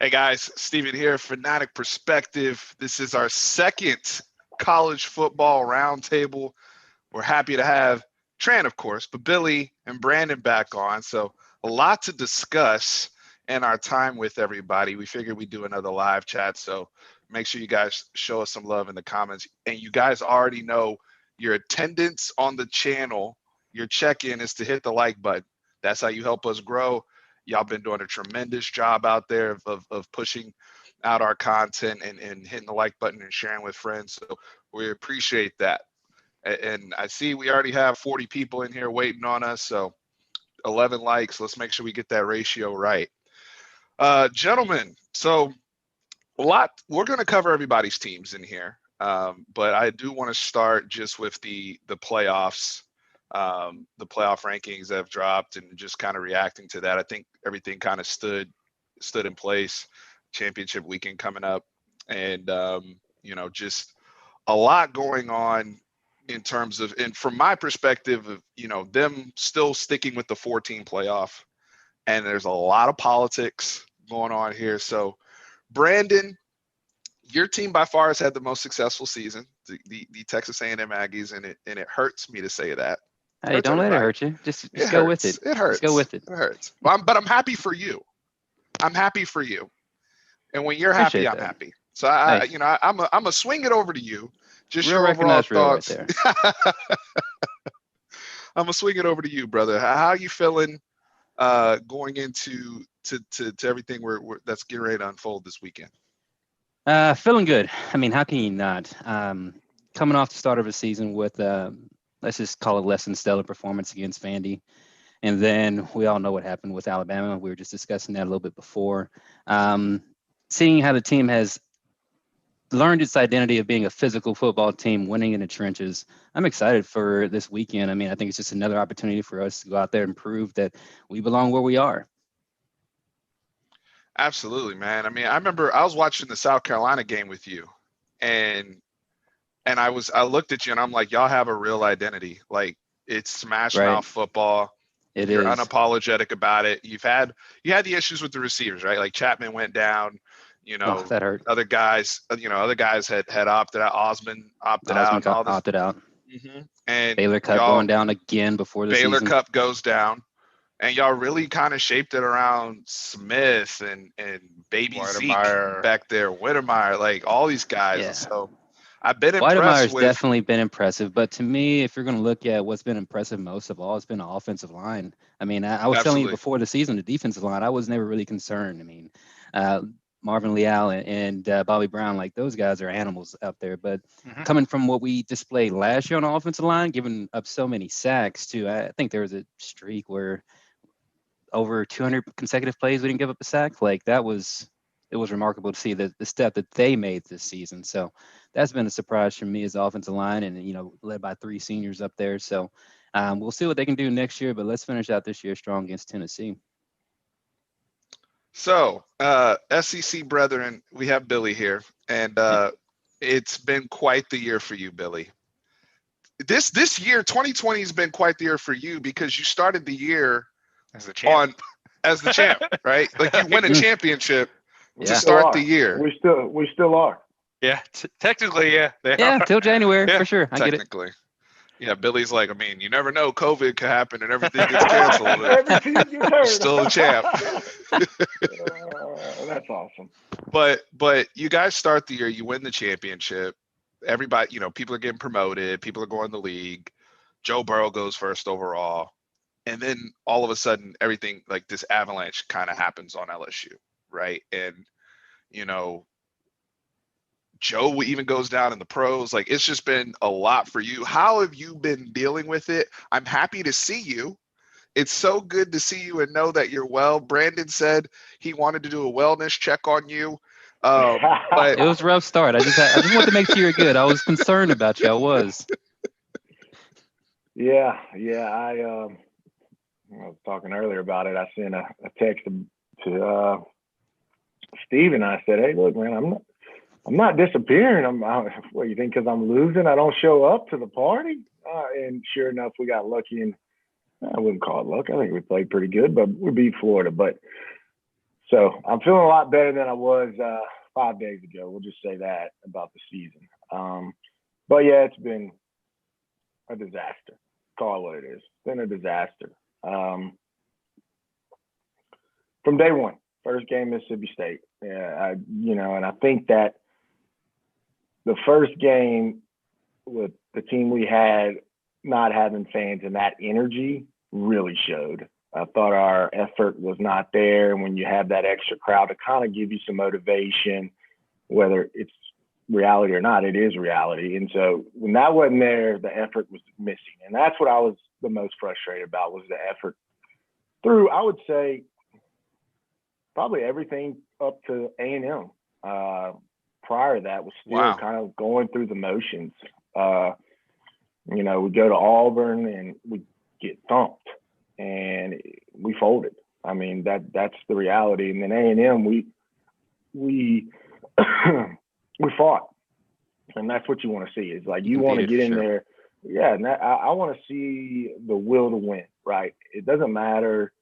Hey guys, Steven here, Fanatic Perspective. This is our second college football roundtable. We're happy to have Tran, of course, but Billy and Brandon back on. So a lot to discuss in our time with everybody. We figured we'd do another live chat. So make sure you guys show us some love in the comments. And you guys already know your attendance on the channel, your check-in is to hit the like button. That's how you help us grow. Y'all been doing a tremendous job out there of pushing out our content and hitting the like button and sharing with friends. So we appreciate that. And I see we already have 40 people in here waiting on us. So 11 likes. Let's make sure we get that ratio right. Gentlemen, so we're going to cover everybody's teams in here. But I do want to start just with the playoffs. The playoff rankings have dropped and just kind of reacting to that. I think everything kind of stood in place. Championship weekend coming up, and just a lot going on in terms of, and from my perspective of, them still sticking with the 14 playoff, and there's a lot of politics going on here. So Brandon, your team by far has had the most successful season, the Texas A&M Aggies, and it hurts me to say that. Hey, don't let it hurt you. Just go with it. It hurts. Just go with it. It hurts. But I'm happy for you. I'm happy for you. And when you're happy, I'm happy. So I'm a swing it over to you. Just your overall thoughts. Right I'm gonna swing it over to you, brother. How are you feeling going into to everything that's getting ready to unfold this weekend? Feeling good. I mean, how can you not? Coming off the start of a season with let's just call it less than stellar performance against Vandy. And then we all know what happened with Alabama. We were just discussing that a little bit before. Seeing how the team has learned its identity of being a physical football team, winning in the trenches. I'm excited for this weekend. I mean, I think it's just another opportunity for us to go out there and prove that we belong where we are. Absolutely, man. I mean, I remember I was watching the South Carolina game with you, and I looked at you and I'm like, y'all have a real identity. Like, it's smash mouth football. You're unapologetic about it. You had the issues with the receivers, right? Like Chapman went down, that hurt. Other guys had opted out. Osmond opted out. Opted out. Mm-hmm. And Baylor Cup going down again before the Baylor season. Cup goes down. And y'all really kind of shaped it around Smith and Baby Zeke back there, Whittemire, like all these guys. Yeah. So I've been impressed with. Definitely been impressive, but to me, if you're going to look at what's been impressive most of all, it's been the offensive line. I mean, I was telling you before the season, the defensive line, I was never really concerned. I mean, Marvin Leal and Bobby Brown, like those guys are animals out there. But coming from what we displayed last year on the offensive line, giving up so many sacks too, I think there was a streak where over 200 consecutive plays we didn't give up a sack. Like it was remarkable to see the step that they made this season. So that's been a surprise for me as the offensive line, and led by 3 seniors up there. So we'll see what they can do next year, but let's finish out this year strong against Tennessee. So SEC brethren, we have Billy here, and it's been quite the year for you, Billy. This year, 2020 has been quite the year for you because you started the year as the champ, right? Like you win a championship to start the year. We still are. Yeah, technically, yeah. Till January for sure. I get it. Technically. Yeah, Billy's like, I mean, you never know, COVID could happen and everything gets canceled. You're still a champ. That's awesome. But you guys start the year, you win the championship. Everybody, people are getting promoted. People are going to the league. Joe Burrow goes first overall. And then all of a sudden, everything like this avalanche kind of happens on LSU, right? And, Joe even goes down in the pros. Like, it's just been a lot for you. How have you been dealing with it? I'm happy to see you. It's so good to see you and know that you're well. Brandon said he wanted to do a wellness check on you. But it was a rough start. I just wanted to make sure you're good. I was concerned about you. I was. Yeah. I was talking earlier about it. I sent a text to Steve, and I said, "Hey, look, man, I'm not disappearing. What, you think because I'm losing, I don't show up to the party?" And sure enough, we got lucky, and I wouldn't call it luck. I think we played pretty good, but we beat Florida. But So I'm feeling a lot better than I was 5 days ago. We'll just say that about the season. But yeah, it's been a disaster. Call it what it is. It's been a disaster. From day one, first game, Mississippi State. Yeah, and I think that the first game with the team we had not having fans and that energy really showed. I thought our effort was not there. And when you have that extra crowd to kind of give you some motivation, whether it's reality or not, it is reality. And so when that wasn't there, the effort was missing. And that's what I was the most frustrated about, was the effort through, I would say, probably everything up to A&M. Prior to that was still kind of going through the motions. We go to Auburn and we get thumped and we folded. I mean, that's the reality. And then A&M, we we fought. And that's what you want to see, is like, you want to get in there. Yeah. And I want to see the will to win, right? It doesn't matter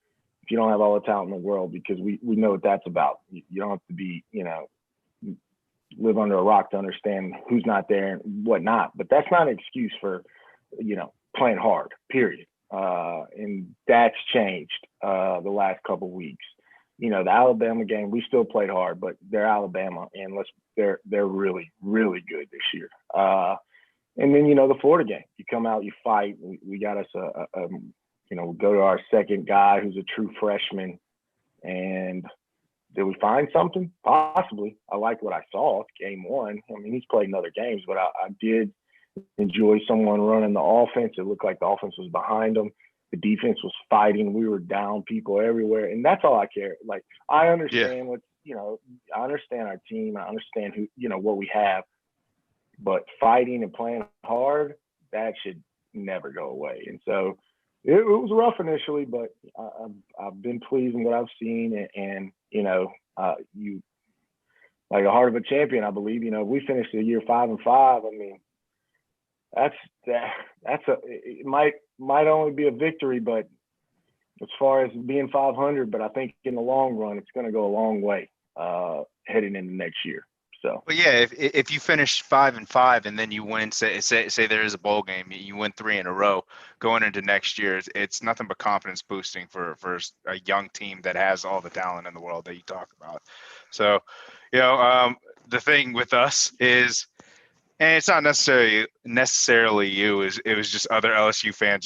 if you don't have all the talent in the world, because we know what that's about. You don't have to be, live under a rock to understand who's not there and whatnot. But that's not an excuse for, playing hard, period. And that's changed the last couple of weeks. The Alabama game, we still played hard, but they're Alabama, and they're really, really good this year. And then, the Florida game, you come out, you fight. We got us we go to our second guy who's a true freshman. And did we find something? Possibly. I liked what I saw game one. I mean, he's played in other games, but I did enjoy someone running the offense. It looked like the offense was behind them. The defense was fighting. We were down people everywhere. And that's all I care. Like, I understand I understand our team. I understand who, what we have. But fighting and playing hard, that should never go away. And so it was rough initially, but I've been pleased with what I've seen. And you, like a heart of a champion, I believe, if we finish the year 5-5, I mean, it might only be a victory, but as far as being 500, but I think in the long run, it's going to go a long way heading into next year. So, but yeah, if you finish 5-5 and then you win, say there is a bowl game, you win 3 in a row going into next year, it's nothing but confidence boosting for a young team that has all the talent in the world that you talk about. So, the thing with us is, and it's not necessarily you, it was just other LSU fans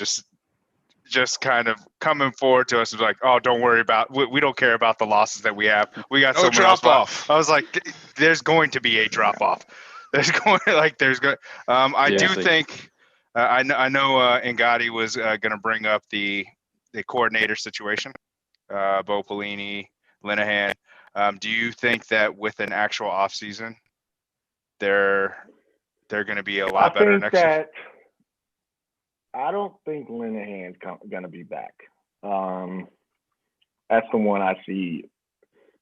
just kind of coming forward to us and like, oh, don't worry about, we don't care about the losses that we have. We got no drop off. I was like, there's going to be a drop off. I do think, I know Ngadi was going to bring up the coordinator situation, Bo Pelini, Linehan. Do you think that with an actual off season, they're going to be a lot better next year? I don't think Linehan's going to be back. That's the one I see.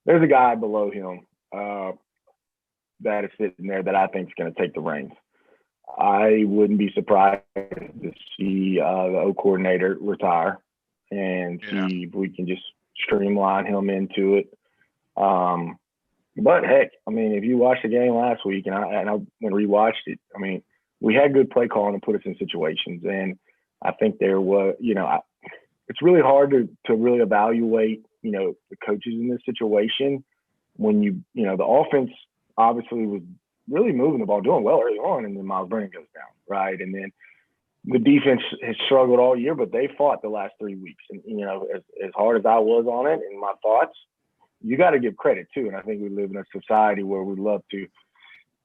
There's a guy below him that is sitting there that I think is going to take the reins. I wouldn't be surprised to see the O coordinator retire and see if we can just streamline him into it. But heck, I mean, if you watched the game last week, and I rewatched it, I mean, we had good play calling to put us in situations. And I think there was, it's really hard to really evaluate, the coaches in this situation when the offense obviously was really moving the ball, doing well early on, and then Miles Brennan goes down, right? And then the defense has struggled all year, but they fought the last 3 weeks. And, as hard as I was on it and my thoughts, you got to give credit too. And I think we live in a society where we love to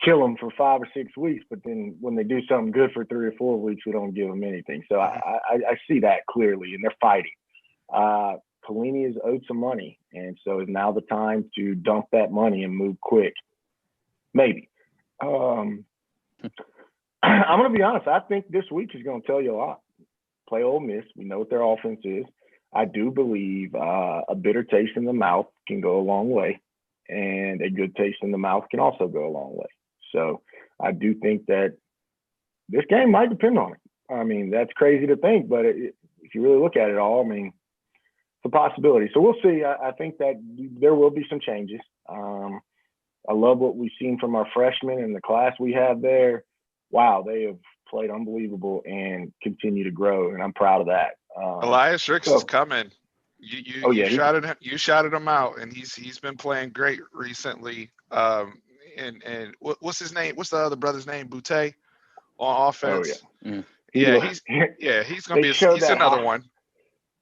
kill them for 5 or 6 weeks, but then when they do something good for 3 or 4 weeks, we don't give them anything. So I see that clearly, and they're fighting. Pelini is owed some money, and so is now the time to dump that money and move quick. Maybe. I'm going to be honest. I think this week is going to tell you a lot. Play Ole Miss. We know what their offense is. I do believe a bitter taste in the mouth can go a long way, and a good taste in the mouth can also go a long way. So I do think that this game might depend on it. I mean, that's crazy to think, but if you really look at it all, I mean, a possibility. So we'll see. I think that there will be some changes. I love what we've seen from our freshmen and the class we have there. Wow, they have played unbelievable and continue to grow, and I'm proud of that. Elias Ricks is coming. You shouted him out, and he's been playing great recently. And what's his name? What's the other brother's name? Boutte on offense. Oh yeah. He's gonna be. He's another one.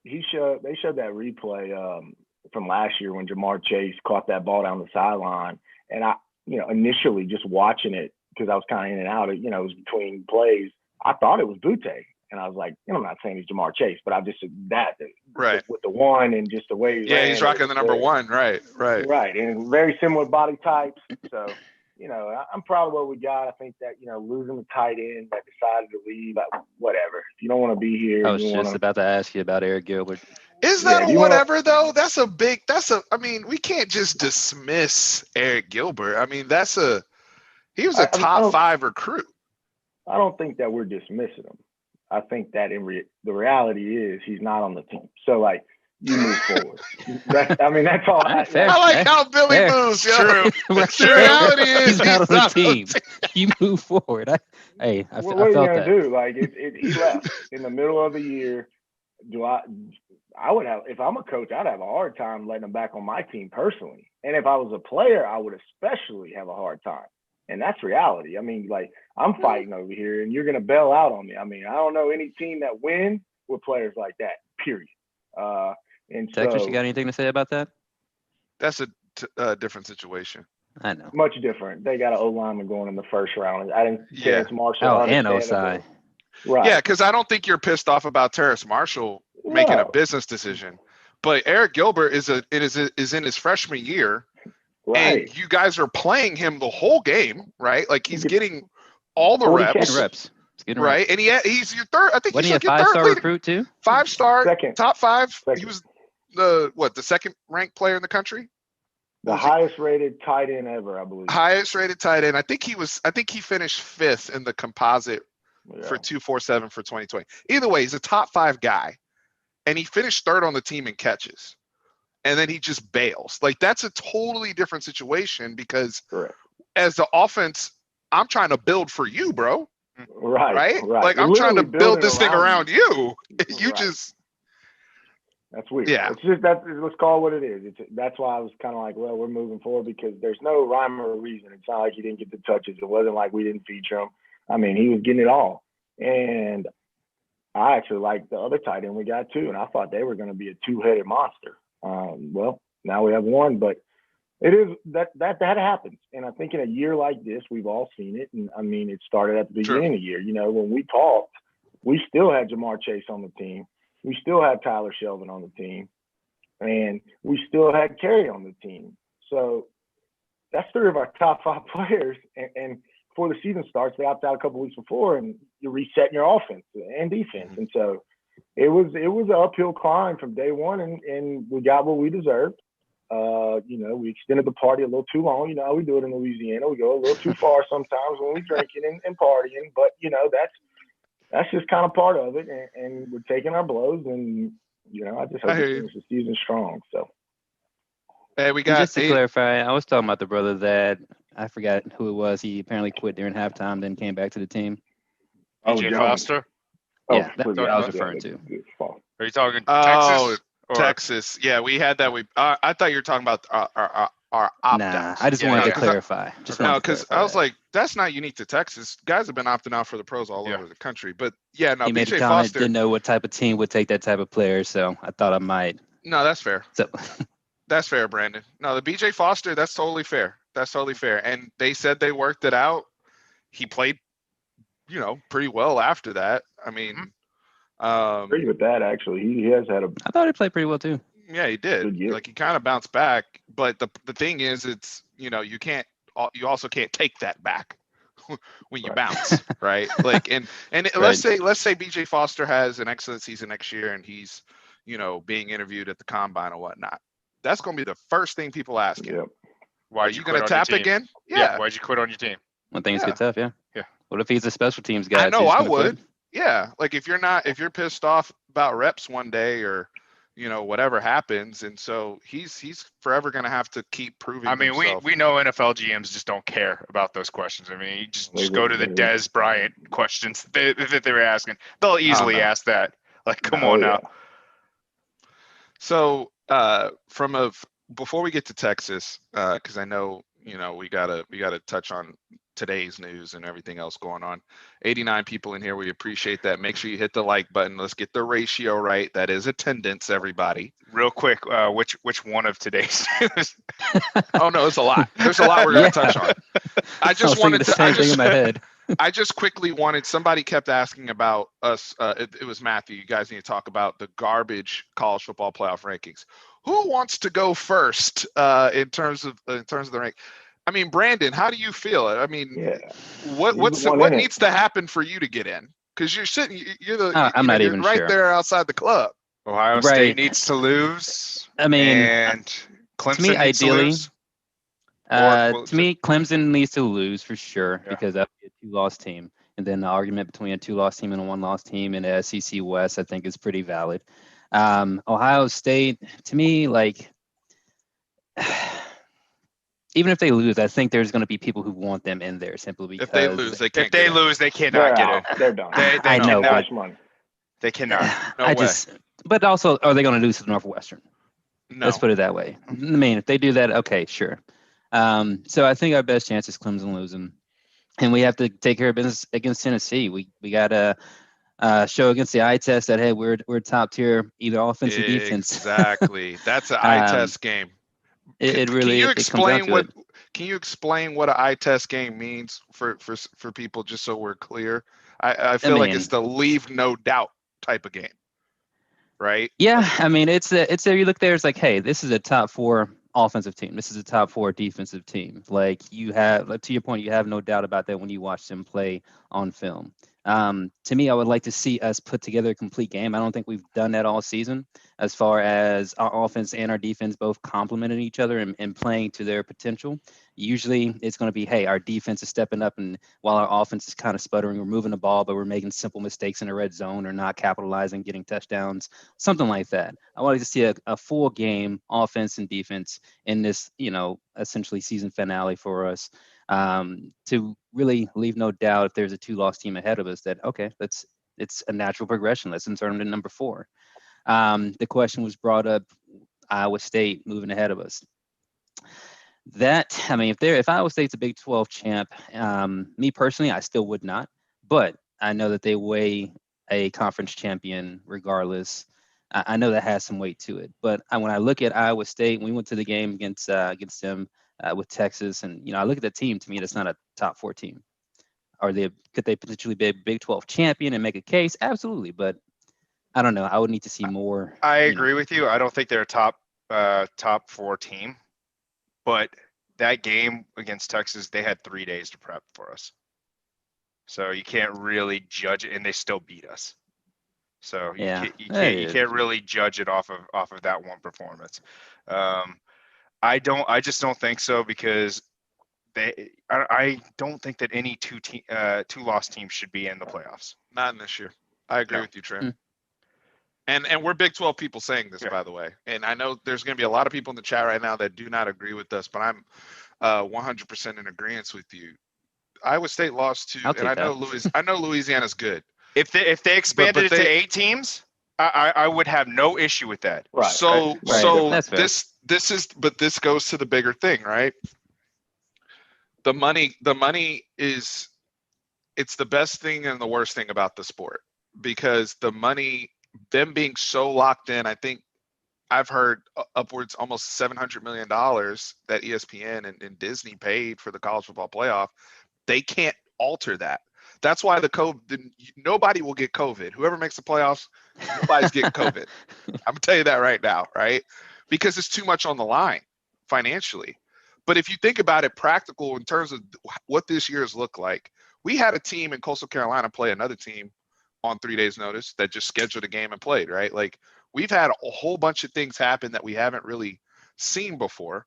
They showed that replay from last year when Jamar Chase caught that ball down the sideline, and I, initially just watching it because I was kind of in and out. It was between plays. I thought it was Boutte. And I was like, I'm not saying he's Jamar Chase, but I just said that right with the one and just the way he's rocking the number one, right, and very similar body types. So, I'm proud of what we got. I think that losing the tight end that decided to leave, whatever. If you don't want to be here, I was just about to ask you about Eric Gilbert. Is that a whatever though? I mean, we can't just dismiss Eric Gilbert. I mean, he was a top 5 recruit. I don't think that we're dismissing him. I think that the reality is he's not on the team. So you move forward. That's all. I like how Billy moves. True. The reality is he's not on the team. You move forward. What are you gonna do? He left in the middle of the year. I would have, if I'm a coach, I'd have a hard time letting him back on my team personally. And if I was a player, I would especially have a hard time. And that's reality. I mean, I'm fighting over here and you're going to bail out on me. I mean, I don't know any team that wins with players like that, period. And Texas, you got anything to say about that? That's a different situation. I know. Much different. They got an O-lineman going in the first round. I didn't Terrace Marshall. Oh, and Osai. Right. Yeah, because I don't think you're pissed off about Terrace Marshall making a business decision. But Eric Gilbert is in his freshman year. Right. And you guys are playing him the whole game, right? He's getting all the reps. Right. And he's your third. I think he's your 5-star recruit too. 5-star, second. top 5. Second. He was the second ranked player in the country? The highest rated tight end ever, I believe. Highest rated tight end. I think he finished 5th in the composite for 247 for 2020. Either way, he's a top 5 guy. And he finished 3rd on the team in catches. And then he just bails. That's a totally different situation because as the offense, I'm trying to build for you, bro. Right. I'm trying to build this thing around you. You just. That's weird. Yeah. It's just let's call it what it is. That's why I was kind of like, well, we're moving forward because there's no rhyme or reason. It's not like he didn't get the touches. It wasn't like we didn't feature him. I mean, he was getting it all. And I actually liked the other tight end we got too. And I thought they were going to be a 2-headed monster. Well, now we have one, but it is that happens. And I think in a year like this, we've all seen it. And I mean, it started at the beginning of the year. When we talked, we still had Jamar Chase on the team. We still had Tyler Shelvin on the team. And we still had Kerry on the team. So that's 3 of our top 5 players. And before the season starts, they opt out a couple weeks before, and you're resetting your offense and defense. And so it was an uphill climb from day one, and we got what we deserved. We extended the party a little too long. How we do it in Louisiana. We go a little too far sometimes when we're drinking and partying. But, that's just kind of part of it. And we're taking our blows. And, I just hope we finish the season strong. So. Hey, we got. Just to clarify, I was talking about the brother that I forgot who it was. He apparently quit during halftime, then came back to the team. BJ Foster? Yeah, that's what I was referring to. Are you talking Texas? Texas. Yeah, we had that. I thought you were talking about our opt-outs. Nah, I just wanted to clarify. Because I was like, that's not unique to Texas. Guys have been opting out for the pros all over the country. But yeah, no, he made BJ a comment, Foster didn't know what type of team would take that type of player, so I thought I might. No, that's fair. So. That's fair, Brandon. No, the BJ Foster, that's totally fair. And they said they worked it out. He played, pretty well after that. I mean, agree with that. Actually, he has had I thought he played pretty well too. Yeah, he did. He kind of bounced back. But the thing is, it's you also can't take that back when you bounce, right? And let's say BJ Foster has an excellent season next year, and he's being interviewed at the combine or whatnot. That's going to be the first thing people ask him. Yep. Why are you going to tap again? Yeah. Why'd you quit on your team? When things get tough, yeah. Yeah. What if he's a special teams guy? I know I would. Quit? Yeah. If you're pissed off about reps one day or, whatever happens. And so he's forever going to have to keep proving himself. we know NFL GMs just don't care about those questions. I mean, you just go to the Dez Bryant questions that they were asking. They'll easily ask that. Like, come on now. So before we get to Texas, because I know we gotta touch on today's news and everything else going on. 89 people in here. We appreciate that. Make sure you hit the like button. Let's get the ratio right. That is attendance, everybody. Real quick, which one of today's news? Oh no, it's a lot. There's a lot we're gonna touch on. I just wanted to. Thing in my head. I just quickly wanted. Somebody kept asking about us. It was Matthew. You guys need to talk about the garbage college football playoff rankings. Who wants to go first in terms of the rank? I mean, Brandon, how do you feel? I mean, what needs to happen for you to get in? Because you're sitting, I'm not even right sure. there outside the club. Ohio State needs to lose. I mean, and Clemson to me, ideally, to me, Clemson needs to lose for sure because that would be a 2-loss team. And then the argument between a 2-loss team and a 1-loss team in the SEC West, I think, is pretty valid. Ohio State, to me, like. Even if they lose, I think there's going to be people who want them in there simply because if they lose, they can't. If they lose, they cannot get it. They're done. I know, but they cannot. But also, are they going to lose to Northwestern? No. Let's put it that way. I mean, if they do that, okay, sure. So I think our best chance is Clemson losing, and we have to take care of business against Tennessee. We got to show against the eye test that hey, we're top tier either offense or defense. Exactly. That's an eye test game. It really. Can you explain what an eye test game means for people, just so we're clear? I feel like it's the leave no doubt type of game, right? Yeah, I mean it's you look there, it's like, hey, this is a top 4 offensive team. This is a top 4 defensive team. Like you have, to your point, you have no doubt about that when you watch them play on film. To me, I would like to see us put together a complete game. I don't think we've done that all season as far as our offense and our defense both complementing each other and playing to their potential. Usually it's going to be, hey, our defense is stepping up, and while our offense is kind of sputtering, we're moving the ball, but we're making simple mistakes in the red zone or not capitalizing, getting touchdowns, something like that. I would like to see a full game offense and defense in this, essentially season finale for us. To really leave no doubt if there's a 2-loss team ahead of us that, okay, it's a natural progression. Let's insert them to number 4. The question was brought up, Iowa State moving ahead of us. That, I mean, if Iowa State's a Big 12 champ, me personally, I still would not, but I know that they weigh a conference champion regardless. I know that has some weight to it, but when I look at Iowa State, we went to the game against them with Texas, and I look at the team. To me, that's not a top 4 team. Could they potentially be a Big 12 champion and make a case? Absolutely, but I don't know. I would need to see more. I agree with you. I don't think they're a top 4 team, but that game against Texas, they had 3 days to prep for us, so you can't really judge it, and they still beat us. So you can't really judge it off of that one performance. I just don't think so, because I don't think that any 2-loss team should be in the playoffs. Not in this year. I agree with you, Trent. And we're Big 12 people saying this, by the way. And I know there's going to be a lot of people in the chat right now that do not agree with us, but I'm 100% in agreement with you. Iowa State lost to, and I know Louisiana's good. If they expanded it to 8 teams, I would have no issue with that. Right. So this goes to the bigger thing, right? The money is, it's the best thing and the worst thing about the sport, because the money, them being so locked in, I think I've heard upwards almost $700 million that ESPN and Disney paid for the college football playoff. They can't alter that. That's why nobody will get COVID. Whoever makes the playoffs, nobody's getting COVID. I'm gonna tell you that right now, right? Because it's too much on the line financially. But if you think about it, practical in terms of what this year has looked like, we had a team in Coastal Carolina play another team on 3 days' notice that just scheduled a game and played, right? Like, we've had a whole bunch of things happen that we haven't really seen before.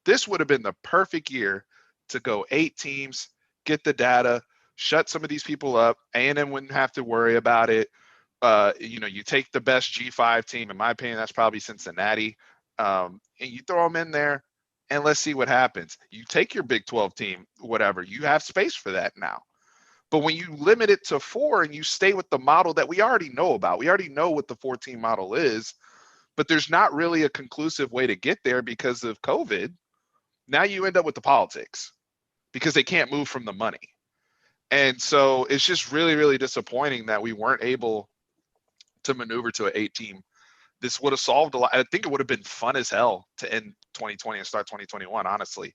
This would have been the perfect year to go 8 teams, get the data, shut some of these people up. A&M wouldn't have to worry about it. you take the best G5 team, in my opinion, that's probably Cincinnati, and you throw them in there, and let's see what happens. You take your Big 12 team, whatever, you have space for that now. But when you limit it to 4 and you stay with the model that we already know about, we already know what the 4-team model is, but there's not really a conclusive way to get there because of COVID. Now you end up with the politics because they can't move from the money. And so it's just really, really disappointing that we weren't able to maneuver to an 8-team. This would have solved a lot. I think it would have been fun as hell to end 2020 and start 2021, honestly.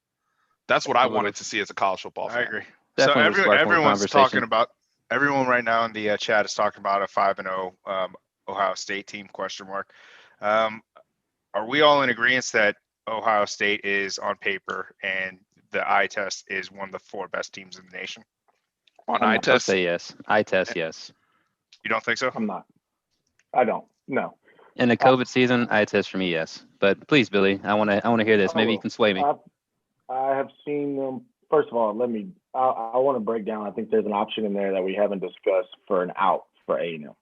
That's what I wanted to see as a college football fan. I agree. Definitely So everyone's talking about, everyone right now in the chat is talking about a 5-0 Ohio State team, ? Are we all in agreement that Ohio State is on paper and the eye test is one of the 4 best teams in the nation? On eye test? Say yes. Eye test, yes. You don't think so? I'm not. I don't. No. In the COVID season, eye test for me, yes. But please, Billy, I want to hear this. Maybe you can sway me. I have seen them. First of all, I want to break down. I think there's an option in there that we haven't discussed for an out for A&M.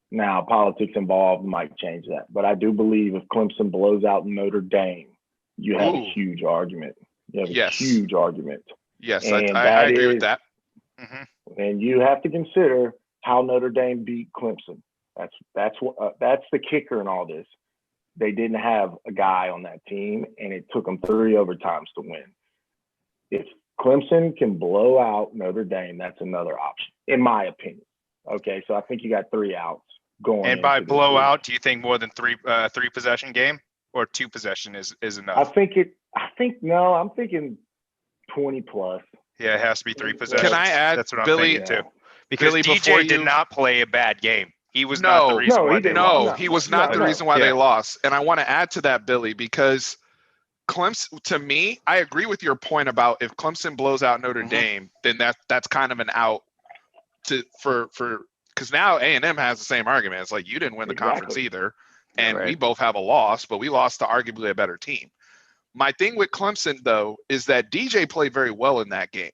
Now, politics involved might change that, but I do believe if Clemson blows out Notre Dame, you have a huge argument. You have a huge argument. Yes, I agree with that. And you have to consider how Notre Dame beat Clemson. That's the kicker in all this. They didn't have a guy on that team, and it took them 3 overtimes to win. If Clemson can blow out Notre Dame, that's another option, in my opinion. Okay, so I think you got 3 outs going. And by blowout, do you think more than 3 possession game or 2 possession is enough? I'm thinking 20 plus. Yeah, it has to be 3 possessions. Can I add, that's what Billy, I'm thinking too? Because Billy, DJ did not play a bad game. He was not the reason why they lost. He was not the reason why they lost. And I want to add to that, Billy, because Clemson, to me, I agree with your point about if Clemson blows out Notre Dame, then that's kind of an out for because now A&M has the same argument. It's like you didn't win the conference either, and we both have a loss, but we lost to arguably a better team. My thing with Clemson, though, is that DJ played very well in that game,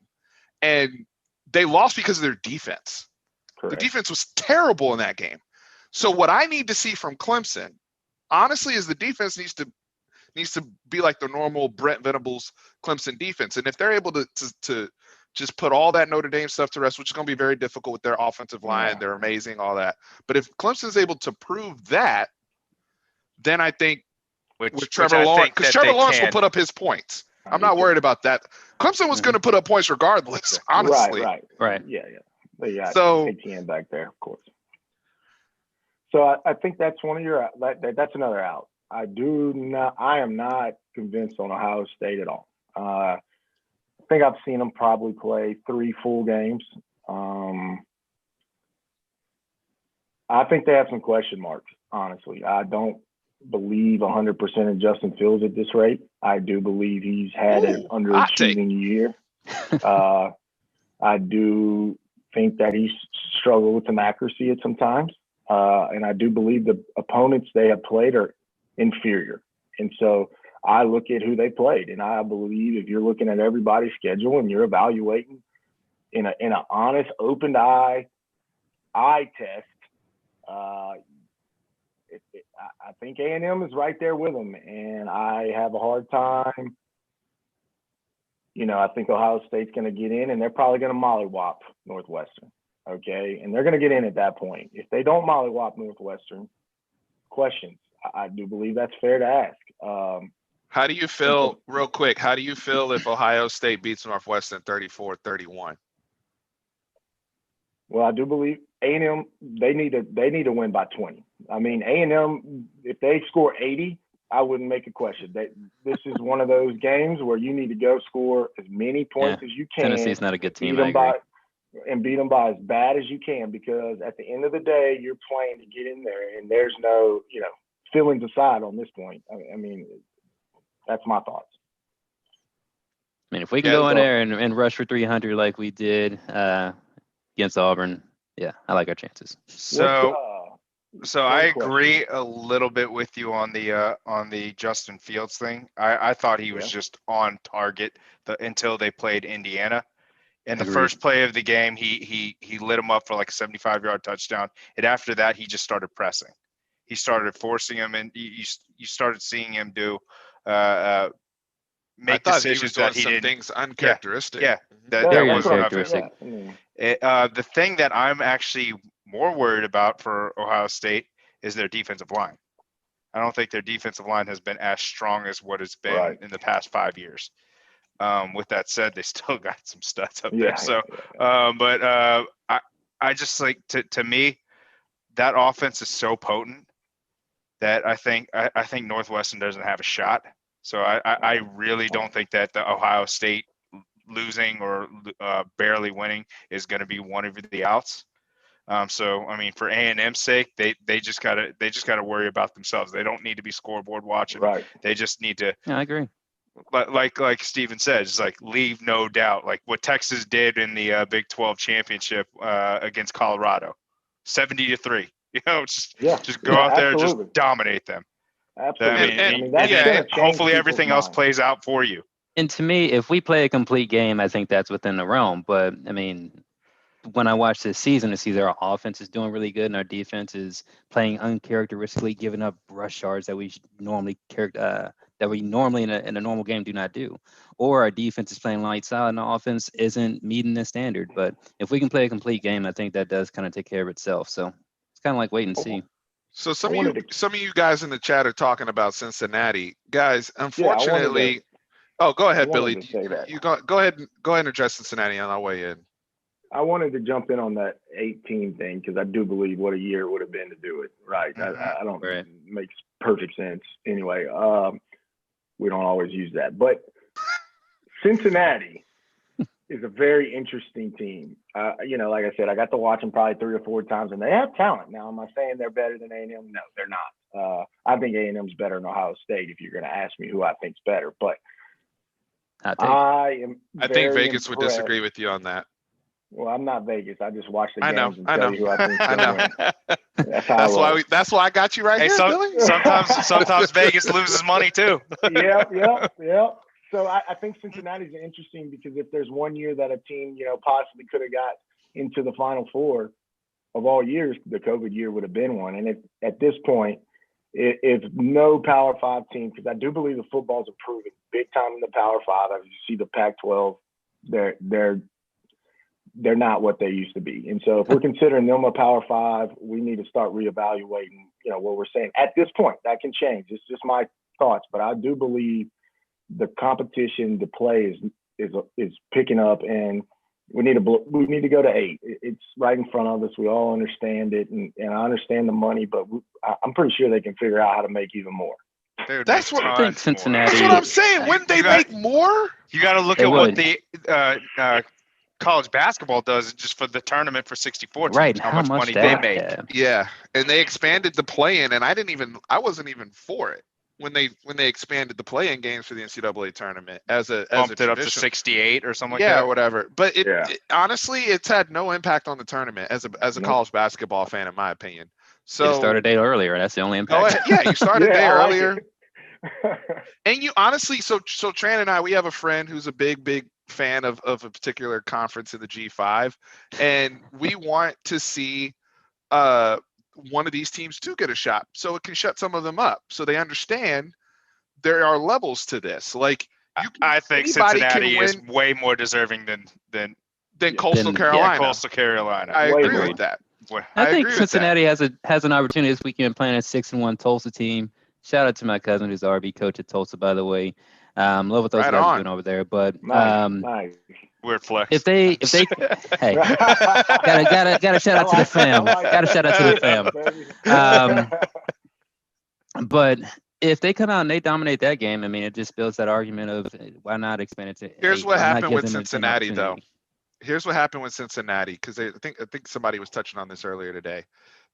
and they lost because of their defense. Correct. The defense was terrible in that game. So what I need to see from Clemson, honestly, is the defense needs to be like the normal Brent Venables Clemson defense. And if they're able to just put all that Notre Dame stuff to rest, which is going to be very difficult with their offensive line, they're amazing, all that. But if Clemson's able to prove that, then I think with Trevor Lawrence, because Trevor Lawrence will put up his points. I'm not worried about that. Clemson was going to put up points regardless, honestly. Right. Yeah. They got ATM back there, of course. So I think that's one of your that's another out. I am not convinced on Ohio State at all. I think I've seen them probably play 3 full games. I think they have some question marks, honestly. I don't believe 100% in Justin Fields at this rate. I do believe he's had an underachieving year. I do think that he's struggled with some accuracy at some times. And I do believe the opponents they have played are inferior. And so I look at who they played, and I believe if you're looking at everybody's schedule and you're evaluating in an honest, open eye test, I think A&M is right there with them, and I have a hard time. I think Ohio State's going to get in, and they're probably going to mollywop Northwestern. Okay, and they're going to get in at that point. If they don't mollywop Northwestern, questions. I do believe that's fair to ask. How do you feel, real quick, how do you feel if Ohio State beats Northwestern 34-31? Well, I do believe A&M, they need to win by 20. I mean, A&M, if they score 80, I wouldn't make a question. This is one of those games where you need to go score as many points as you can. Tennessee's not a good team. Beat them by as bad as you can, because at the end of the day, you're playing to get in there, and there's no, feelings aside on this point. I mean, that's my thoughts. I mean, if we can go in there and rush for 300 like we did against Auburn, I like our chances. So I agree a little bit with you on the Justin Fields thing. I thought he was just on target until they played Indiana. In the first play of the game, he lit him up for like a 75-yard touchdown. And after that, he just started pressing. He started forcing him, and you started seeing him do make decisions that he didn't. Things uncharacteristic. Yeah, that wasn't uncharacteristic. The thing that I'm actually more worried about for Ohio State is their defensive line. I don't think their defensive line has been as strong as what it's been in the past 5 years. With that said, they still got some studs up there. So, but I just like to me, that offense is so potent that I think Northwestern doesn't have a shot. So I really don't think that the Ohio State losing or barely winning is going to be one of the outs. So I mean, for A&M's sake, they just gotta worry about themselves. They don't need to be scoreboard watching. Right. They just need to. Yeah, I agree. Like Steven said, it's like leave no doubt. Like what Texas did in the Big 12 championship against Colorado, 70-3. You know, just go out there and just dominate them. Absolutely. I mean, hopefully everything else plays out for you. And to me, if we play a complete game, I think that's within the realm. But I mean, when I watch this season, to see their offense is doing really good and our defense is playing uncharacteristically, giving up rush yards that we normally in a normal game do not do, or our defense is playing lights out and the offense isn't meeting the standard. But if we can play a complete game, I think that does kind of take care of itself. So it's kind of like wait and see. So some of you guys in the chat are talking about Cincinnati, guys. Unfortunately, go ahead, Billy. You go ahead and address Cincinnati, and I'll weigh in. I wanted to jump in on that 18 thing because I do believe what a year it would have been to do it. Right. I don't. It makes perfect sense. Anyway, we don't always use that, but Cincinnati is a very interesting team. Like I said, I got to watch them probably 3 or 4 times, and they have talent. Now, am I saying they're better than A&M? No, they're not. I think A&M's better than Ohio State if you're going to ask me who I think's better. But I think Vegas would disagree with you on that. Well, I'm not Vegas. I just watch the games and tell you who I think's going to win. That's why I got you right here, Billy. Sometimes Vegas loses money too. Yeah. So I think Cincinnati's interesting because if there's one year that a team, possibly could have got into the Final Four of all years, the COVID year would have been one. And at this point, if no Power 5 team, because I do believe the football's improving big time in the Power 5. As you see the Pac-12, they're not what they used to be. And so if we're considering them a Power 5, we need to start reevaluating, what we're saying. At this point, that can change. It's just my thoughts, but I do believe the competition, the play is picking up, and we need to go to 8. It's right in front of us. We all understand it, and I understand the money, but I'm pretty sure they can figure out how to make even more. That's what I think Cincinnati. That's what I'm saying. Wouldn't they make more? You got to look at what the college basketball does just for the tournament for 64 teams, right? How much money they make. Yeah, and they expanded the play-in, and I wasn't even for it when they expanded the play-in games for the NCAA tournament bumped it up to 68 or something like that. Yeah, whatever. But honestly, it's had no impact on the tournament as a college basketball fan, in my opinion. So you started a day earlier. That's the only impact. You started a day earlier. And you honestly, so Tran and I, we have a friend who's a big fan of a particular conference in the G5, and we want to see one of these teams to get a shot so it can shut some of them up so they understand there are levels to this. Like I think Cincinnati is way more deserving than Coastal Carolina. Yeah, Coastal Carolina. I agree with that. I think Cincinnati has an opportunity this weekend playing a 6-1 Tulsa team. Shout out to my cousin who's RB coach at Tulsa, by the way. Love what those guys are doing over there. But nice. Weird flex. If they hey, gotta shout out to the fam. Gotta shout out to the fam. But if they come out and they dominate that game, I mean, it just builds that argument of why not expand it to 8? Here's what happened with Cincinnati, though. Here's what happened with Cincinnati, because I think somebody was touching on this earlier today.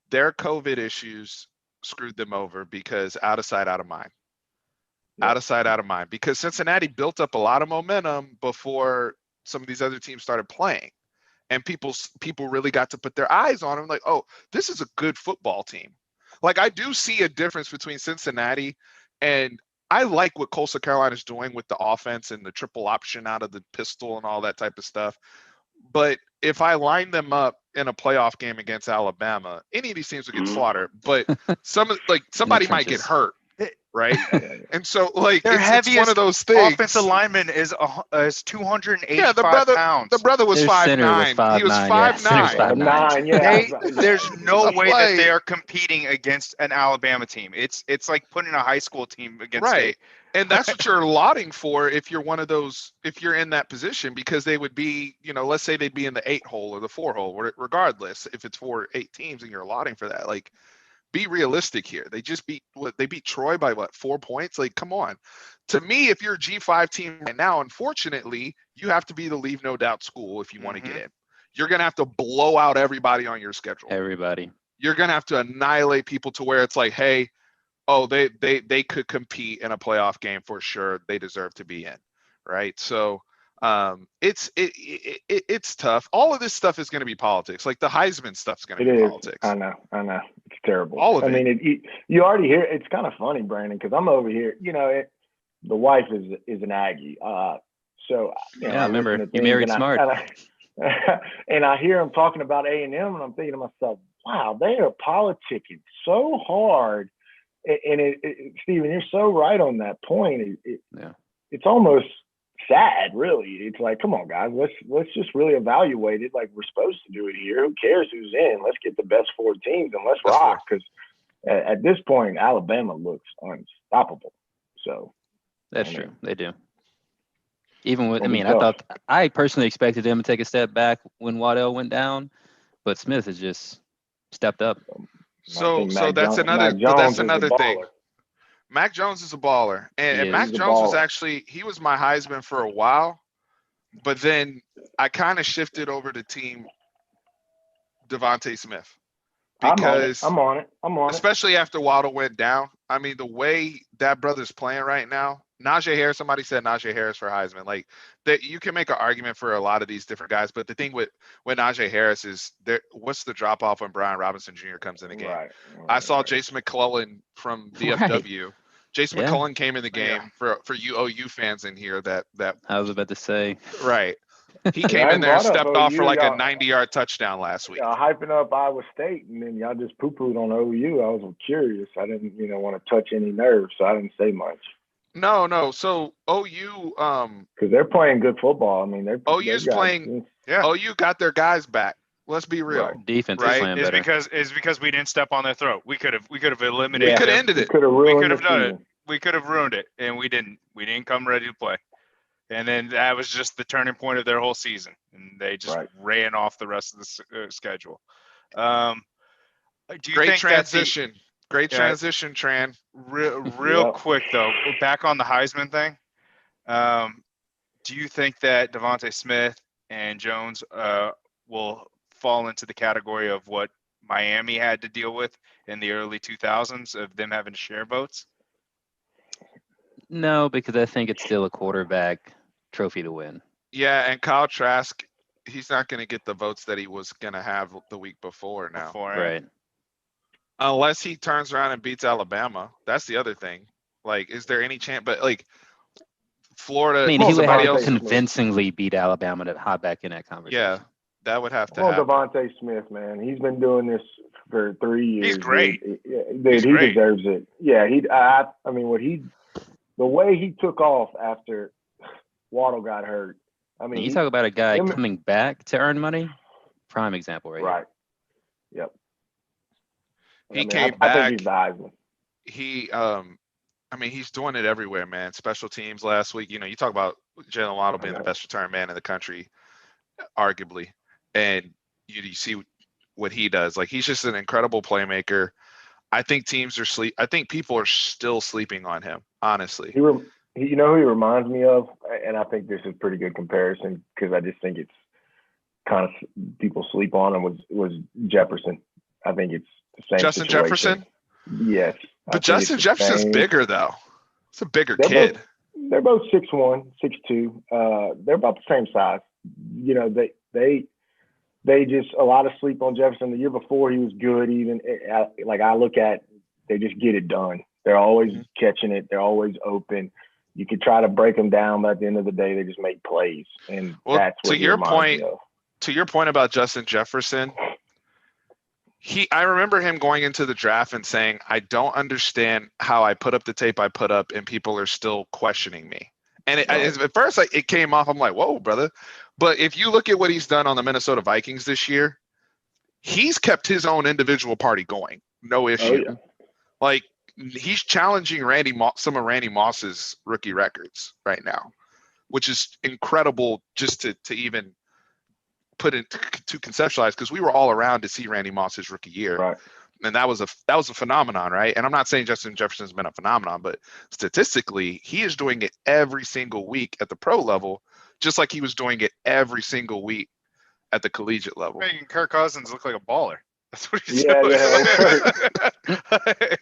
Their COVID issues screwed them over because out of sight, out of mind. Out of sight, out of mind. Because Cincinnati built up a lot of momentum before some of these other teams started playing, and people really got to put their eyes on them. Like, oh, this is a good football team. Like, I do see a difference between Cincinnati, and I like what Coastal Carolina is doing with the offense and the triple option out of the pistol and all that type of stuff. but if I line them up in a playoff game against Alabama, any of these teams would get slaughtered. But somebody might get hurt, right? And so it's one of those things. Offensive lineman is 285 pounds. The brother was 5'9". He was 5'9". There's no way that they are competing against an Alabama team. It's like putting a high school team against right. And that's what you're lauding for if you're one of those, if you're in that position, because they would be, let's say they'd be in the 8 hole or the 4 hole, regardless if it's 4-8 teams and you're lauding for that. Like, be realistic here. They just beat Troy by 4 points? Like, come on. To me, if you're a G5 team right now, unfortunately, you have to be the leave no doubt school if you want to get in. You're going to have to blow out everybody on your schedule. Everybody. You're going to have to annihilate people to where it's like, hey, they could compete in a playoff game for sure. They deserve to be in, right? So it's tough. All of this stuff is going to be politics. Like the Heisman stuff's going to be politics. I know. It's terrible. All of it. I mean, you already hear. It's kind of funny, Brandon, because I'm over here. The wife is an Aggie. So I remember you married smart. And I hear him talking about A&M, and I'm thinking to myself, wow, they are politicking so hard. And Stephen, you're so right on that point. It's almost sad, really. It's like, come on, guys, let's just really evaluate it like we're supposed to do it here. Who cares who's in? Let's get the best 4 teams and let's rock. Because at this point, Alabama looks unstoppable. So that's true. They do. Even with, I personally expected them to take a step back when Waddell went down, but Smith has just stepped up. So that's another thing. Mac Jones is a baller, and Mac Jones was my Heisman for a while, but then I kind of shifted over to team Devontae Smith because I'm on it. Especially after Waddle went down. I mean, the way that brother's playing right now. Najee Harris, somebody said Najee Harris for Heisman. Like that, you can make an argument for a lot of these different guys, but the thing with Najee Harris is what's the drop off when Brian Robinson Jr. comes in the game? Right. I saw Jason McClellan from DFW. Right. Jason McClellan came in the game for you OU fans in here. That I was about to say. Right. He came in there and stepped off for like a 90-yard touchdown last week. Hyping up Iowa State, and then y'all just poo-pooed on OU. I was curious. I didn't, want to touch any nerves, so I didn't say much. No. So OU, because they're playing good football. I mean, OU's playing. Yeah. OU got their guys back. Let's be real. Right. Defense is playing better. It's because we didn't step on their throat. We could have eliminated. We could have ended it. We could have done it. We could have ruined it, and we didn't. We didn't come ready to play. And then that was just the turning point of their whole season, and they just ran off the rest of the schedule. Great transition, Tran. Real quick though, back on the Heisman thing. Do you think that Devontae Smith and Jones will fall into the category of what Miami had to deal with in the early 2000s of them having to share votes? No, because I think it's still a quarterback trophy to win. Yeah, and Kyle Trask, he's not going to get the votes that he was going to have the week before now. Right. Unless he turns around and beats Alabama. That's the other thing. Like, is there any chance? But, like, Florida. I mean, he would have to convincingly beat Alabama to hop back in that conversation. Yeah, that would have to happen. Devontae Smith, man. He's been doing this for 3 years. He's great. Dude, he deserves it. Yeah, the way he took off after Waddle got hurt. I mean, you talk about a guy coming back to earn money. Prime example, right? Yep. He came back. I think he's the Heisman. He's doing it everywhere, man. Special teams last week. You talk about Jalen Waddle being the best return man in the country, arguably, and you see what he does. Like, he's just an incredible playmaker. I think I think people are still sleeping on him, honestly. You know who he reminds me of? And I think this is a pretty good comparison because I just think it's kind of people sleep on him was Jefferson. I think it's the same Justin situation. Jefferson? Yes. But Justin Jefferson's bigger, though. It's a bigger kid. They're both 6'1", 6'2". They're about the same size. They just a lot of sleep on Jefferson. The year before, he was good. Even like I look at, they just get it done. They're always catching it. They're always open. You could try to break them down, but at the end of the day, they just make plays. And that's what to your point. to your point about Justin Jefferson, I remember him going into the draft and saying, I don't understand how I put up the tape I put up and people are still questioning me. And at first, it came off, I'm like, whoa, brother. But if you look at what he's done on the Minnesota Vikings this year, he's kept his own individual party going. No issue. Oh, yeah. Like, he's challenging some of Randy Moss's rookie records right now, which is incredible just to even put it to conceptualize, because we were all around to see Randy Moss's rookie year. Right. And that was a phenomenon, right? And I'm not saying Justin Jefferson's been a phenomenon, but statistically, he is doing it every single week at the pro level, just like he was doing it every single week at the collegiate level. Making Kirk Cousins look like a baller. That's what he's Yeah, doing. yeah.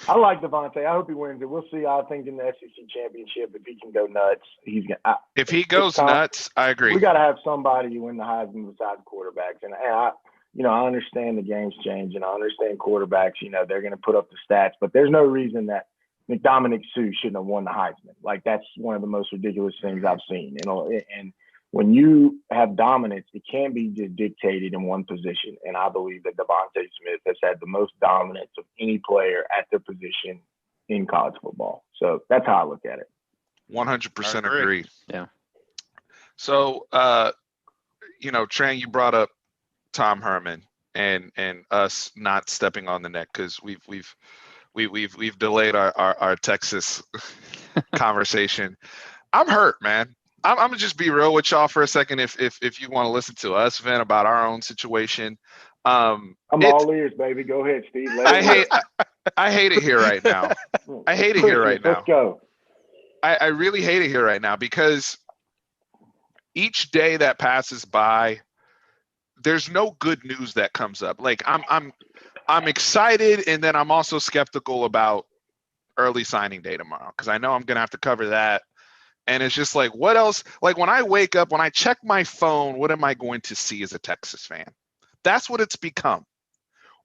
I like Devontae. I hope he wins it. We'll see. I think in the SEC championship, if he can go nuts, he's gonna. If he goes nuts, I agree. We got to have somebody to win the Heisman besides quarterbacks, and I understand the game's change, and I understand quarterbacks. They're going to put up the stats, but there's no reason that Dominic Sue shouldn't have won the Heisman. Like, that's one of the most ridiculous things I've seen. And when you have dominance, it can't be just dictated in one position. And I believe that Devontae Smith has had the most dominance of any player at their position in college football. So that's how I look at it. 100% agree. Yeah. So, Tran, you brought up Tom Herman and us not stepping on the neck, because we've delayed our Texas conversation. I'm hurt, man. I'm gonna just be real with y'all for a second. If you want to listen to us vent about our own situation, I'm all ears, baby. Go ahead, Steve. I hate it here right now. I hate it here right now. Let's go. I really hate it here right now, because each day that passes by, there's no good news that comes up. Like, I'm excited, and then I'm also skeptical about early signing day tomorrow, because I know I'm gonna have to cover that. And it's just like, what else? Like, when I wake up, when I check my phone, what am I going to see as a Texas fan? That's what it's become.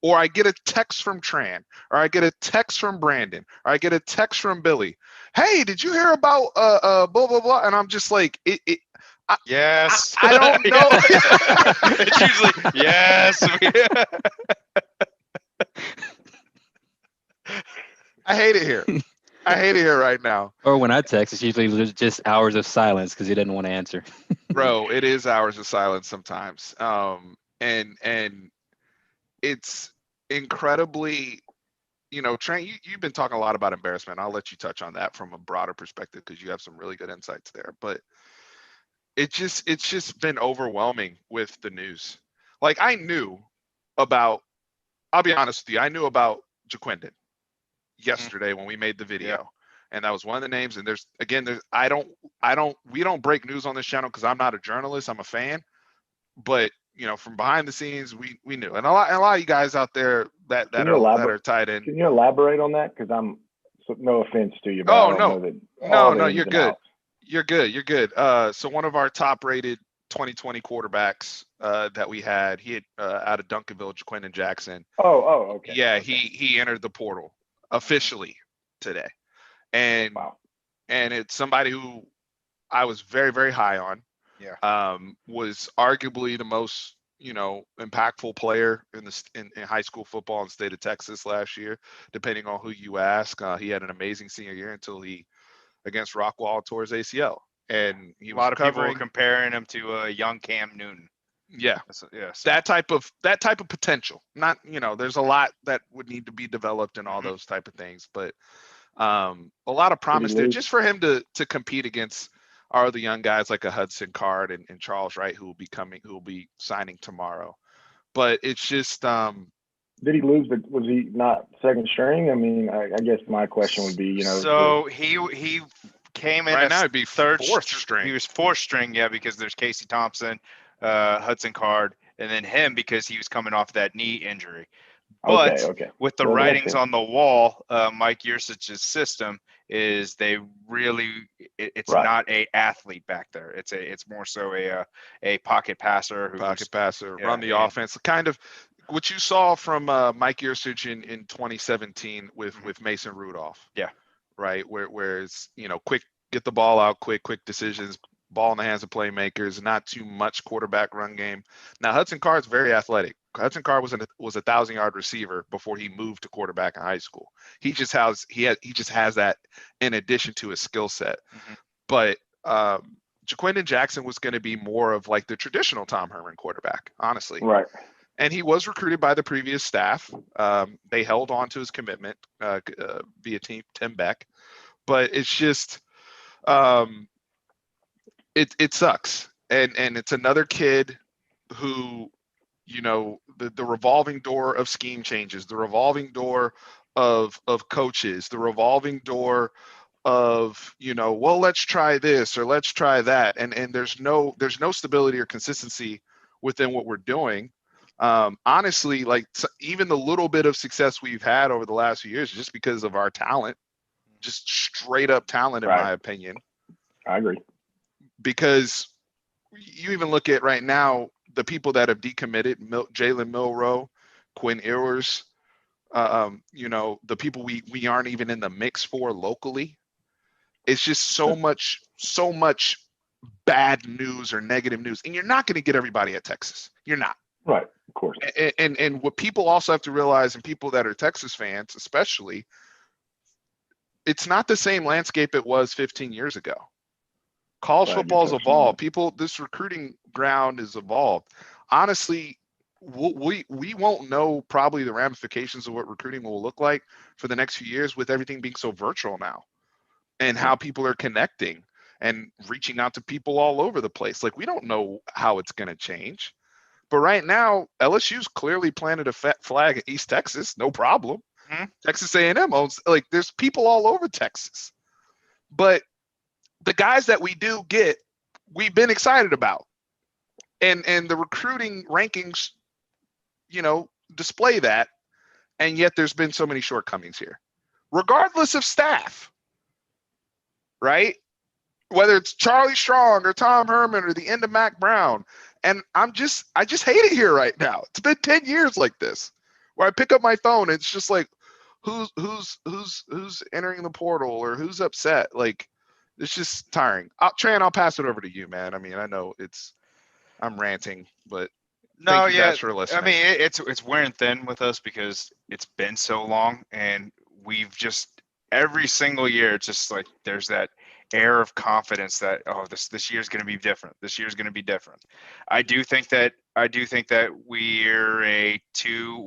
Or I get a text from Tran, or I get a text from Brandon, or I get a text from Billy. Hey, did you hear about blah blah blah? And I'm just like, yes. I don't know. It's usually yes. I hate it here. I hate it here right now. Or when I text, it's usually just hours of silence because he didn't want to answer. Bro, it is hours of silence sometimes. And it's incredibly, Trent, you've been talking a lot about embarrassment. I'll let you touch on that from a broader perspective, because you have some really good insights there. But it's just been overwhelming with the news. Like, I'll be honest with you, I knew about Jaquindon yesterday when we made the video, and that was one of the names. And we don't break news on this channel because I'm not a journalist, I'm a fan. But from behind the scenes, we knew, and a lot of you guys out there that are tied in. Can you elaborate on that? Because no offense to you, but no, you're good. You're good. So one of our top-rated 2020 quarterbacks that we had, he had out of Duncanville, Jaquindon Jackson. Oh, okay. Yeah, okay. he entered the portal officially today, and it's somebody who I was very, very high on. Yeah. Was arguably the most impactful player in high school football in the state of Texas last year, depending on who you ask. He had an amazing senior year until he against Rockwall tore his ACL, and he was people were comparing him to a young Cam Newton. Yeah, So. that type of potential. Not there's a lot that would need to be developed and all those type of things, but a lot of promise there just for him to compete against our other young guys like a Hudson Card and Charles Wright, who will be signing tomorrow. But it's just did he lose? But was he not second string? I mean, I guess my question would be, So he came in right now. It'd be fourth string. He was fourth string, because there's Casey Thompson, Hudson Card, and then him because he was coming off that knee injury. But with the writings on the wall, Mike Yursich's system is it's not a athlete back there. It's more so a pocket passer. Run the offense. Kind of what you saw from Mike Yursich in 2017 with Mason Rudolph. Yeah. Right. Where it's quick, get the ball out quick decisions, ball in the hands of playmakers, not too much quarterback run game. Now Hudson Card's very athletic. Hudson Card was a 1,000-yard receiver before he moved to quarterback in high school. He just has that in addition to his skill set. Mm-hmm. But Jaquindon Jackson was going to be more of like the traditional Tom Herman quarterback, honestly. Right. And he was recruited by the previous staff. They held on to his commitment via Tim Beck. But it's just it sucks. And it's another kid who, you know, the revolving door of scheme changes, the revolving door of coaches, the revolving door of, you know, well, let's try this or let's try that. And there's no stability or consistency within what we're doing. Honestly, like even the little bit of success we've had over the last few years, just because of our talent, just straight up talent, in my opinion. I agree. Because you even look at right now, the people that have decommitted, Jalen Milroe, Quinn Ewers, you know, the people we aren't even in the mix for locally. It's just so much bad news or negative news. And you're not going to get everybody at Texas. You're not. Right, of course. And what people also have to realize, and people that are Texas fans especially, it's not the same landscape it was 15 years ago. College football's evolved. This recruiting ground is evolved. Honestly, we won't know probably the ramifications of what recruiting will look like for the next few years with everything being so virtual now, and how people are connecting and reaching out to people all over the place. Like, we don't know how it's going to change. But right now, LSU's clearly planted a flag at East Texas, no problem. Mm-hmm. Texas A&M owns, like, there's people all over Texas. But the guys that we do get, we've been excited about. And the recruiting rankings, you know, display that. And yet there's been so many shortcomings here, regardless of staff, right? Whether it's Charlie Strong or Tom Herman or the end of Mac Brown. And I just hate it here right now. It's been 10 years like this, where I pick up my phone and it's just like, who's entering the portal or who's upset? Like, it's just tiring. Tran, I'll pass it over to you, man. I mean, I know I'm ranting, but thank you guys for listening. I mean, it's wearing thin with us because it's been so long, and we've just every single year, it's just like there's that air of confidence that, oh, this year's going to be different. This year's going to be different. I do think that we're a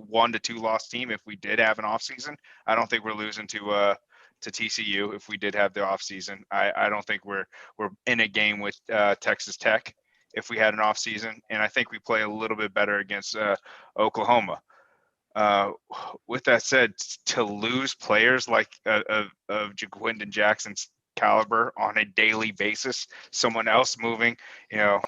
1 to 2 loss team if we did have an off season. I don't think we're losing to TCU if we did have the off season. I don't think we're in a game with Texas Tech if we had an off season, and I think we play a little bit better against Oklahoma. With that said, to lose players like of Jaquindon Jackson's caliber on a daily basis, someone else moving, you know,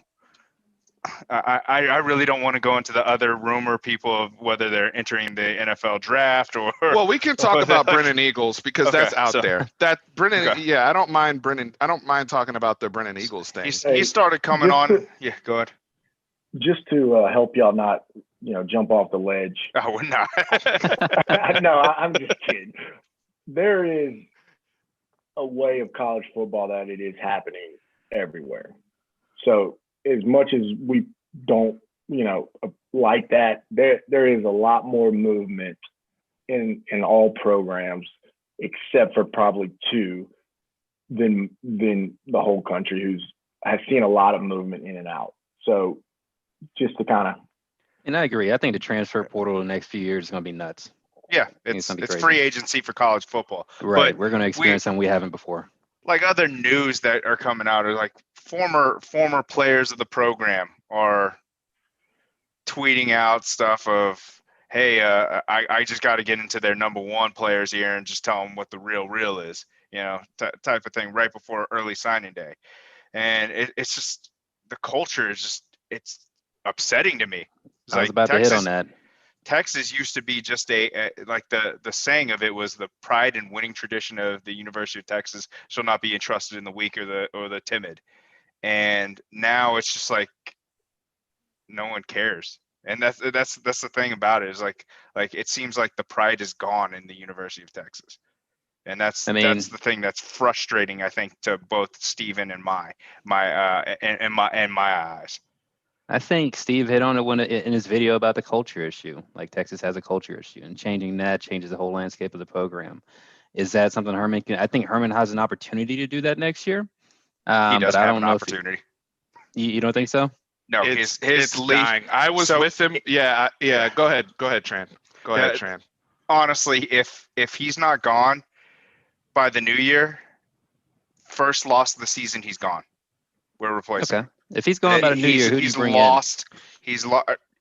I really don't want to go into the other rumor people of whether they're entering the NFL draft or. Well, we can talk about Brennan Eagles because that's out there. That Brennan, yeah, I don't mind Brennan. I don't mind talking about the Brennan Eagles thing. He started coming on. Yeah, go ahead. Just to help y'all not, you know, jump off the ledge. Oh, we're not. No, I'm just kidding. There is a way of college football that it is happening everywhere. So as much as we don't, you know, like that, there is a lot more movement in all programs, except for probably 2, than the whole country has seen a lot of movement in and out. So just to kind of. And I agree. I think the transfer portal the next few years is going to be nuts. Yeah, it's free agency for college football. Right. But we're going to experience something we haven't before. Like other news that are coming out are like former players of the program are tweeting out stuff of, hey, I just got to get into their number 1 players here and just tell them what the real is, you know, type of thing right before early signing day. And it's just, the culture is just, it's upsetting to me. I was about to hit on that. Texas used to be just like the saying of it was the pride and winning tradition of the University of Texas shall not be entrusted in the weak or the timid. And now it's just like no one cares. And that's the thing about it, is like it seems like the pride is gone in the University of Texas. And that's I mean, that's the thing that's frustrating, I think, to both Steven and my eyes. I think Steve hit on it in his video about the culture issue. Like Texas has a culture issue, and changing that changes the whole landscape of the program. Is that something Herman can? I think Herman has an opportunity to do that next year. He But doesn't I have don't an know opportunity. You don't think so? No, It's his dying. I was with him. Yeah. Go ahead, Tran. Go ahead, Tran. Honestly, if he's not gone by the new year, first loss of the season, he's gone. We're replacing him. If he's gone by the new year, who do you bring in?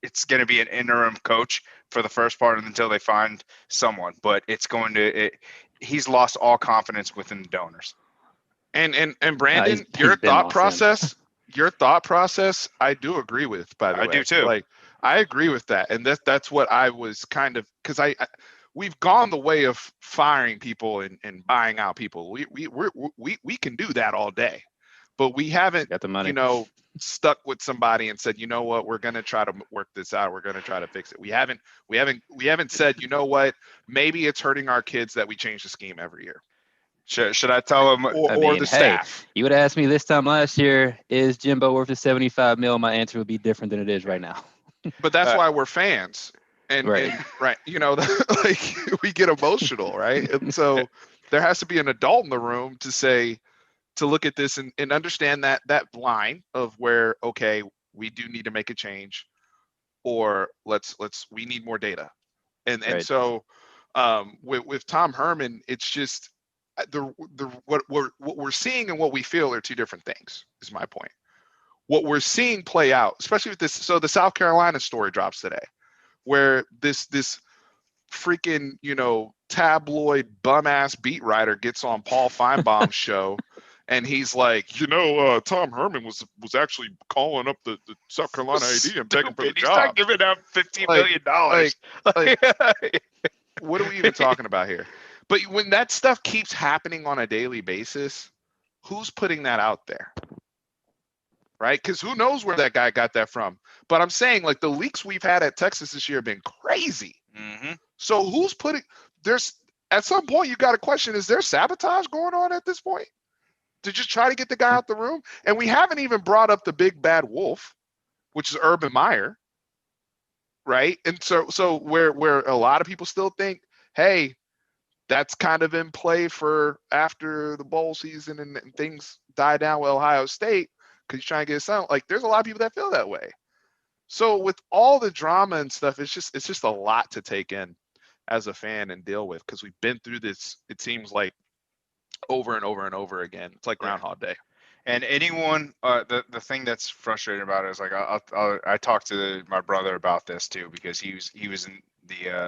It's going to be an interim coach for the first part until they find someone. But he's lost all confidence within the donors. And Brandon, your thought process, I do agree with. By the way, I do too. Like, I agree with that, and that's what I was kind of, because we've gone the way of firing people and buying out people. We can do that all day, but we haven't, got the money. Stuck with somebody and said, you know what, we're going to try to work this out. We're going to try to fix it. We haven't said, you know what, maybe it's hurting our kids that we change the scheme every year. Should I tell him or the staff? You would have asked me this time last year, is Jimbo worth the $75 million? My answer would be different than it is right now. But that's why we're fans. And right, like, we get emotional, right? And so there has to be an adult in the room to look at this and understand that line of where, okay, we do need to make a change, or we need more data. And so with Tom Herman, it's just what we're seeing and what we feel are two different things, is my point. What we're seeing play out, especially with this, so the South Carolina story drops today, where this freaking, tabloid bum ass beat writer gets on Paul Feinbaum's show, and he's like, Tom Herman was actually calling up the South Carolina AD and begging for the job. He's not giving out $15 million. What are we even talking about here? But when that stuff keeps happening on a daily basis, who's putting that out there? Right? Because who knows where that guy got that from? But I'm saying, like, the leaks we've had at Texas this year have been crazy. Mm-hmm. So who's at some point you got to question, is there sabotage going on at this point to just try to get the guy out the room? And we haven't even brought up the big bad wolf, which is Urban Meyer. Right? And so where a lot of people still think, hey, that's kind of in play for after the bowl season and things die down with Ohio State, because he's trying to get it sound like, there's a lot of people that feel that way. So with all the drama and stuff, it's just a lot to take in as a fan and deal with, because we've been through this, it seems like, over and over and over again. It's like Groundhog Day. And anyone, the thing that's frustrating about it is, like, I talked to my brother about this too, because he was in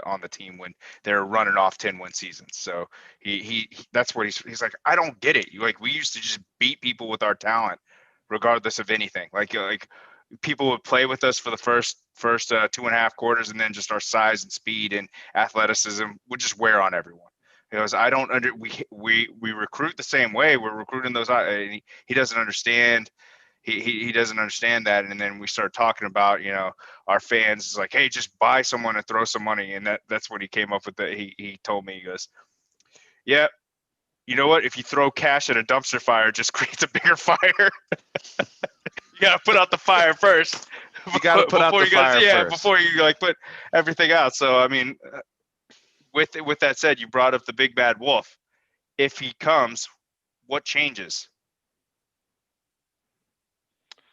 on the team when they're running off 10-win seasons. So he that's what he's like, I don't get it. We used to just beat people with our talent, regardless of anything. Like people would play with us for the first 2.5 quarters, and then just our size and speed and athleticism would just wear on everyone. Because we recruit the same way. We're recruiting those. He doesn't understand. He doesn't understand that. And then we start talking about, our fans. It's like, hey, just buy someone and throw some money. And that's what he came up with. He told me, he goes, yeah, you know what? If you throw cash at a dumpster fire, it just creates a bigger fire. You got to put out the fire first. You got to put out the fire first. Before you put everything out. So, I mean, with that said, you brought up the big bad wolf. If he comes, what changes?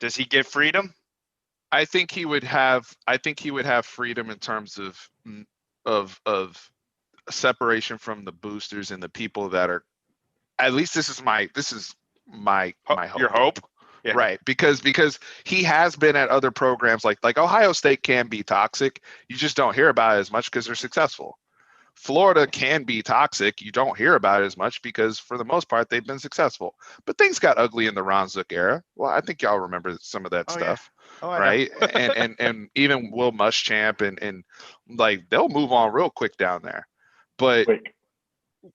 Does he get freedom? I think he would have freedom in terms of separation from the boosters and the people that are, at least this is my hope. Your hope? Yeah. Right. Because he has been at other programs like Ohio State can be toxic. You just don't hear about it as much because they're successful. Florida can be toxic. You don't hear about it as much because, for the most part, they've been successful. But things got ugly in the Ron Zook era. Well, I think y'all remember some of that stuff, right? and even Will Muschamp and like, they'll move on real quick down there, but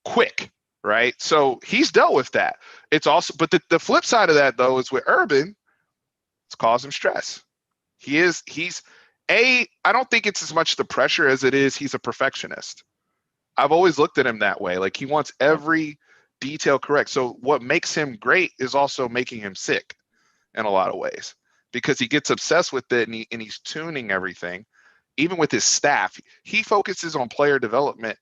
quick, right? So he's dealt with that. It's also, but the flip side of that, though, is with Urban, it's caused him stress. I don't think it's as much the pressure as it is he's a perfectionist. I've always looked at him that way. Like he wants every detail correct. So what makes him great is also making him sick in a lot of ways, because he gets obsessed with it and he's tuning everything. Even with his staff, he focuses on player development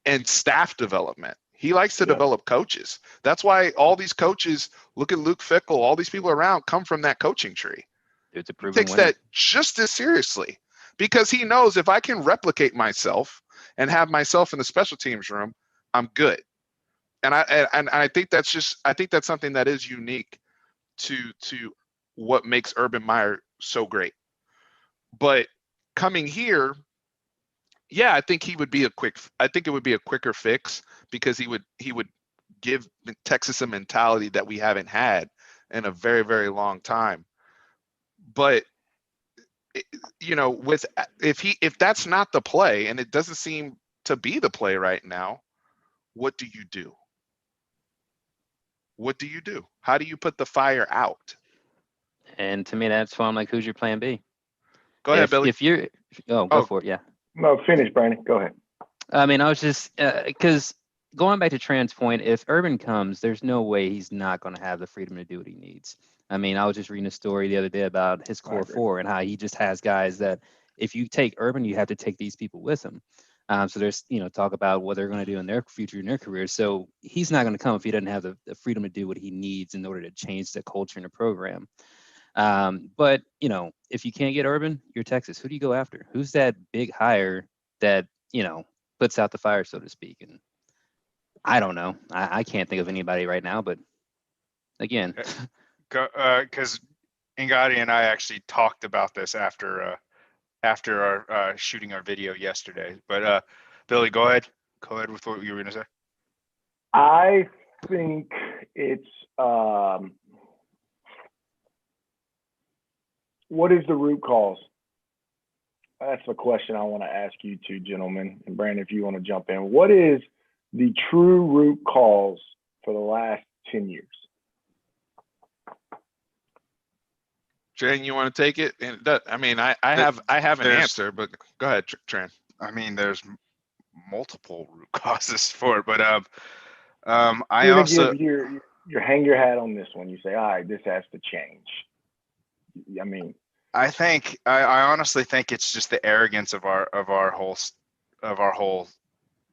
and staff development. He likes to develop coaches. That's why all these coaches, look at Luke Fickell, all these people around come from that coaching tree. It's a He proven takes winner. that just as seriously, because he knows if I can replicate myself and have myself in the special teams room, I'm good. And I think that's something that is unique to what makes Urban Meyer so great. But coming here, yeah, I think it would be a quicker fix, because he would give Texas a mentality that we haven't had in a very, very long time. But if that's not the play, and it doesn't seem to be the play right now, what do you do? What do you do? How do you put the fire out? And to me, that's why I'm like, who's your plan B? Go ahead, Billy. If you're, go for it. Yeah. No, finish, Brandon. Go ahead. I mean, I was just because going back to Tran's point, if Urban comes, there's no way he's not going to have the freedom to do what he needs. I mean, I was just reading a story the other day about his core four and how he just has guys that if you take Urban, you have to take these people with him. So there's, talk about what they're going to do in their future, in their career. So he's not going to come if he doesn't have the freedom to do what he needs in order to change the culture in the program. But, if you can't get Urban, you're Texas. Who do you go after? Who's that big hire that, puts out the fire, so to speak? And I don't know. I can't think of anybody right now, but again. Because Ngadi and I actually talked about this after our shooting our video yesterday. But Billy, go ahead. Go ahead with what you were going to say. I think it's what is the root cause? That's the question I want to ask you two gentlemen. And Brandon, if you want to jump in, what is the true root cause for the last 10 years? Tran, you want to take it? And I have an answer, but go ahead, Tran. I mean, there's multiple root causes for it, but I also give you hang your hat on this one. You say, all right, this has to change. I mean, I honestly think it's just the arrogance of our whole,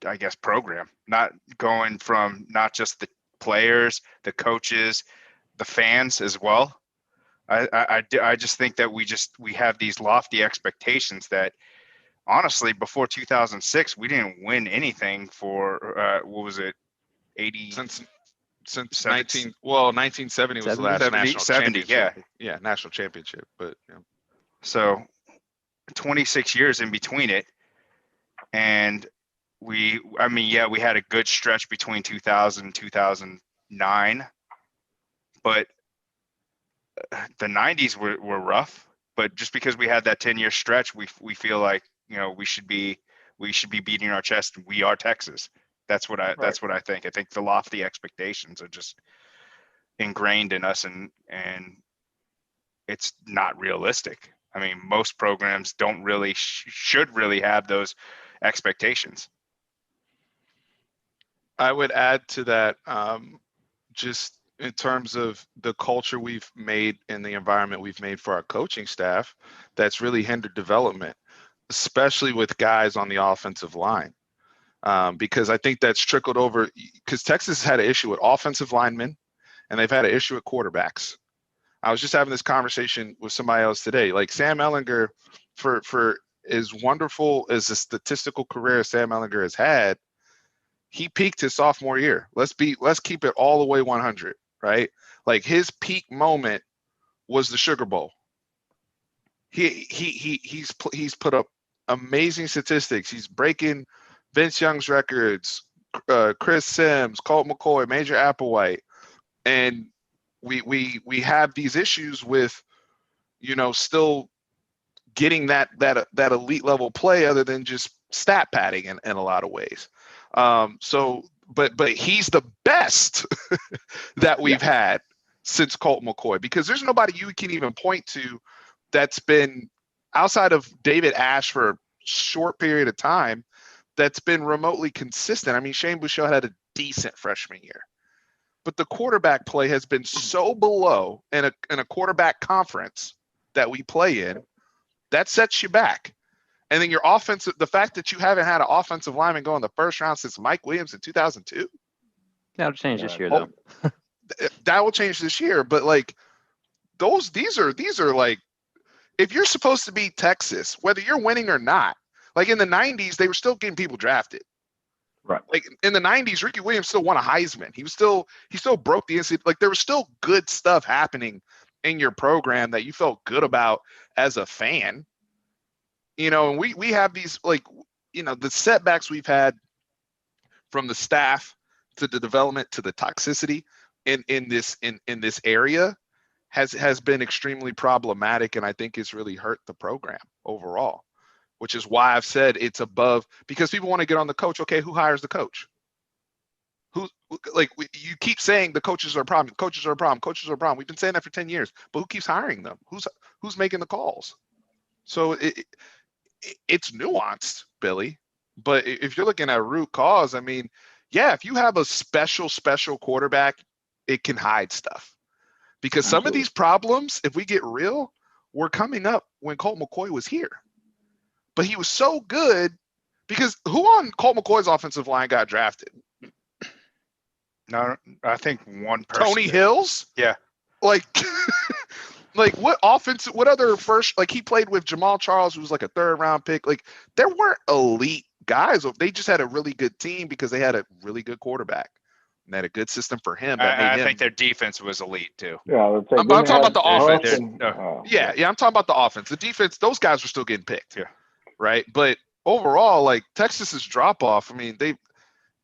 I guess, program. Not going from not just the players, the coaches, the fans as well. I just think that we have these lofty expectations that honestly before 2006 we didn't win anything for what was it 80 since 1970 was the last 70, national 70, championship. Yeah, national championship. But so 26 years in between it, and we had a good stretch between 2000 and 2009, but the 90s were rough. But just because we had that 10-year stretch, we feel like we should be beating our chest. We are Texas. That's what I think. I think the lofty expectations are just ingrained in us, and it's not realistic. I mean, most programs don't really should really have those expectations. I would add to that, just in terms of the culture we've made and the environment we've made for our coaching staff, that's really hindered development, especially with guys on the offensive line. Because I think that's trickled over, because Texas has had an issue with offensive linemen and they've had an issue with quarterbacks. I was just having this conversation with somebody else today. Like Sam Ehlinger, for as wonderful as a statistical career Sam Ehlinger has had, he peaked his sophomore year. Let's keep it all the way 100, right? Like his peak moment was the Sugar Bowl. He's put up amazing statistics. He's breaking Vince Young's records, Chris Sims, Colt McCoy, Major Applewhite, and we have these issues with, still getting that elite level play other than just stat padding in a lot of ways. But he's the best that we've had since Colt McCoy, because there's nobody you can even point to that's been outside of David Ash for a short period of time that's been remotely consistent. I mean, Shane Buechele had a decent freshman year, but the quarterback play has been so below in a quarterback conference that we play in, that sets you back. And then your offensive, the fact that you haven't had an offensive lineman go in the first round since Mike Williams in 2002. That'll change this year, though. That will change this year, but like these are like, if you're supposed to be Texas, whether you're winning or not, like in the 90s, they were still getting people drafted. Right. Like in the 90s, Ricky Williams still won a Heisman. He still broke the NCAA. Like there was still good stuff happening in your program that you felt good about as a fan. You know, and we have these, like, you know, the setbacks we've had from the staff to the development to the toxicity in this area has been extremely problematic, and I think it's really hurt the program overall, which is why I've said it's above, because people want to get on the coach. Okay, who hires the coach? You keep saying the coaches are a problem. Coaches are a problem. Coaches are a problem. We've been saying that for 10 years, but who keeps hiring them? Who's making the calls? So it's nuanced, Billy. But if you're looking at root cause, I mean, yeah, if you have a special quarterback, it can hide stuff. Because some of these problems, if we get real, were coming up when Colt McCoy was here. But he was so good, because who on Colt McCoy's offensive line got drafted? No, I think one person. Tony Hills? Yeah. Like, like what other first, like he played with Jamal Charles, who was like a 3rd-round pick. Like there weren't elite guys. They just had a really good team because they had a really good quarterback. And they had a good system for him. I think their defense was elite too. Yeah, I'm talking about the offense. And, I'm talking about the offense. The defense, those guys were still getting picked. Yeah. Right. But overall, like Texas's drop off, I mean,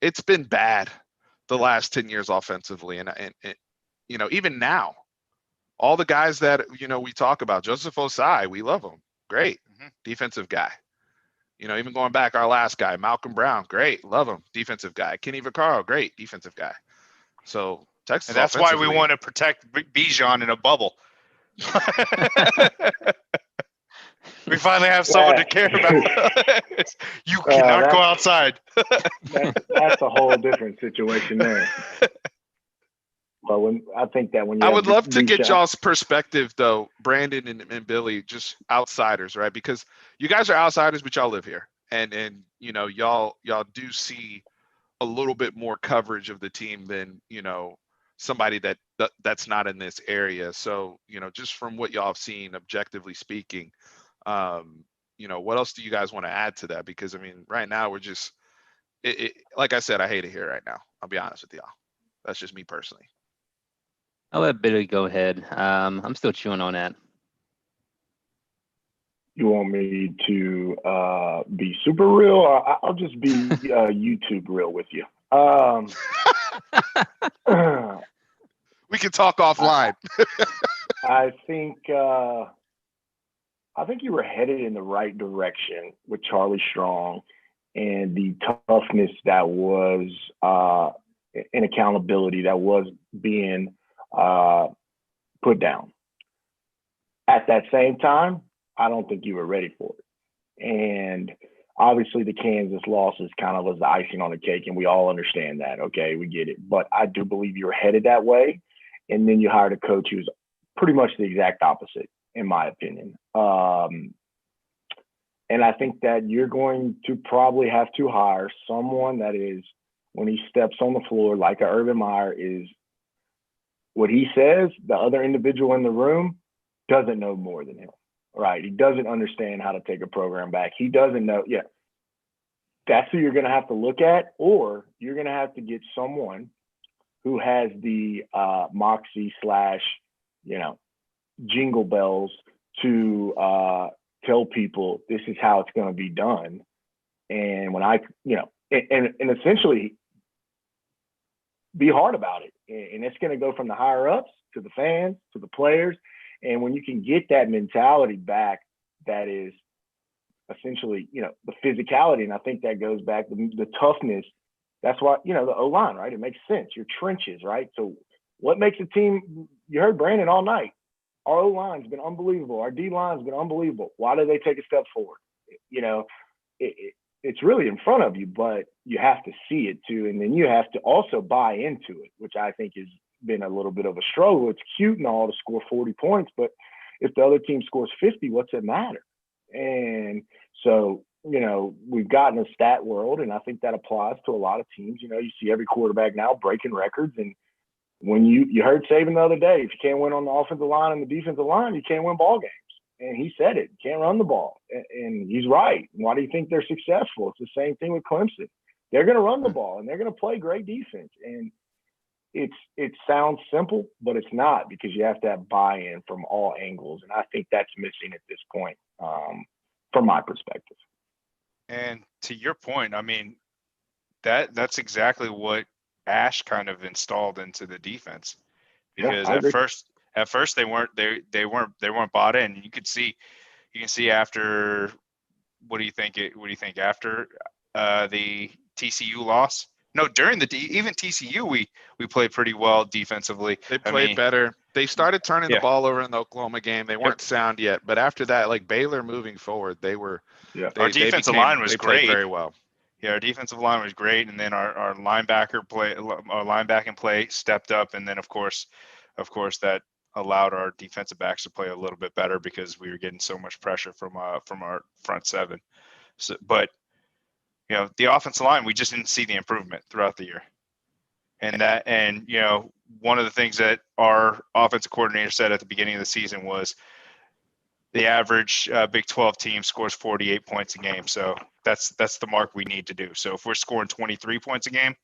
it's been bad the last 10 years offensively. And you know, even now, all the guys that, you know, we talk about, Joseph Osai, we love him. Great. Defensive guy. You know, even going back, our last guy, Malcolm Brown, great, love him, defensive guy. Kenny Vaccaro, great, defensive guy. So Texas, and that's why we want to protect Bijan in a bubble. We finally have someone to care about. You cannot go outside. That's a whole different situation there. But I would love to get y'all's perspective, though, Brandon and Billy, just outsiders, right? Because you guys are outsiders, but y'all live here, and you know, y'all do see a little bit more coverage of the team than, you know, somebody that's not in this area. So, you know, just from what y'all have seen, objectively speaking, you know, what else do you guys want to add to that? Because I mean, right now we're just, like I said, I hate it here right now. I'll be honest with y'all. That's just me personally. I'll let Billy go ahead. I'm still chewing on that. You want me to be super real, or I'll just be YouTube real with you? We can talk offline. I think you were headed in the right direction with Charlie Strong and the toughness that was and accountability that was being put down. At that same time, I don't think you were ready for it. And obviously the Kansas losses kind of was the icing on the cake, and we all understand that. Okay, we get it. But I do believe you were headed that way. And then you hired a coach who's pretty much the exact opposite, in my opinion. And I think that you're going to probably have to hire someone that is, when he steps on the floor, like a Urban Meyer, is what he says, the other individual in the room doesn't know more than him, right? He doesn't understand how to take a program back. He doesn't know. Yeah, that's who you're going to have to look at, or you're going to have to get someone who has the moxie / jingle bells to tell people this is how it's going to be done. And when and essentially be hard about it. And it's going to go from the higher ups to the fans, to the players. And when you can get that mentality back, that is essentially, the physicality. And I think that goes back to the toughness. That's why, the O-line, right? It makes sense. Your trenches, right? So what makes a team, you heard Brandon all night. Our O-line's been unbelievable. Our D-line's been unbelievable. Why do they take a step forward? It's it's really in front of you, but you have to see it too. And then you have to also buy into it, which I think has been a little bit of a struggle. It's cute and all to score 40 points, but if the other team scores 50, what's it matter? And so, we've gotten a stat world, and I think that applies to a lot of teams. You see every quarterback now breaking records. And when you heard Saban the other day, if you can't win on the offensive line and the defensive line, you can't win ball games. And he said it, can't run the ball. And he's right. Why do you think they're successful? It's the same thing with Clemson. They're going to run the ball, and they're going to play great defense. And it sounds simple, but it's not, because you have to have buy-in from all angles. And I think that's missing at this point, from my perspective. And to your point, I mean, that's exactly what Ash kind of installed into the defense, because at first they weren't bought in. You can see after, what do you think after the TCU loss? No, during even TCU we played pretty well defensively. They played better. They started turning the ball over in the Oklahoma game. They weren't sound yet, but after that, like Baylor moving forward, they were. Yeah, our defensive line was great. Played very well. Yeah, our defensive line was great, and then our linebacking play stepped up, and then of course that allowed our defensive backs to play a little bit better, because we were getting so much pressure from our front seven. So, but the offensive line, we just didn't see the improvement throughout the year. And one of the things that our offensive coordinator said at the beginning of the season was the average Big 12 team scores 48 points a game. So that's the mark we need to do. So if we're scoring 23 points a game,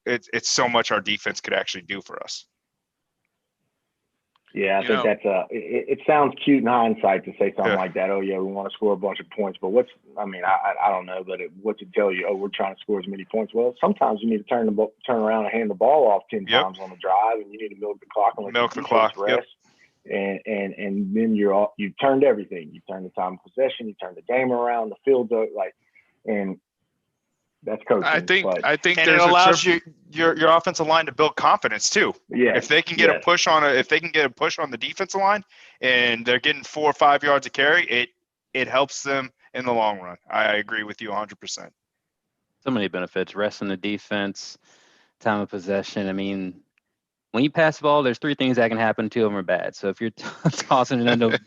it's so much our defense could actually do for us. Yeah, I think that's it sounds cute in hindsight to say something like that. Oh yeah, we want to score a bunch of points, but I don't know, but what's it tell you? Oh, we're trying to score as many points. Well, sometimes you need to turn around and hand the ball off 10 times on the drive, and you need to milk the clock and let the clock rest. And then you've turned everything. You turn the time of possession, you turn the game around, the field's and that's coaching. I think and it allows your offensive line to build confidence too. Yeah. If they can get a push on the defensive line, and they're getting 4 or 5 yards of carry, it helps them in the long run. I agree with you 100%. So many benefits: rest in the defense, time of possession. I mean, when you pass the ball, there's 3 things that can happen. 2 of them are bad. So if you're tossing it under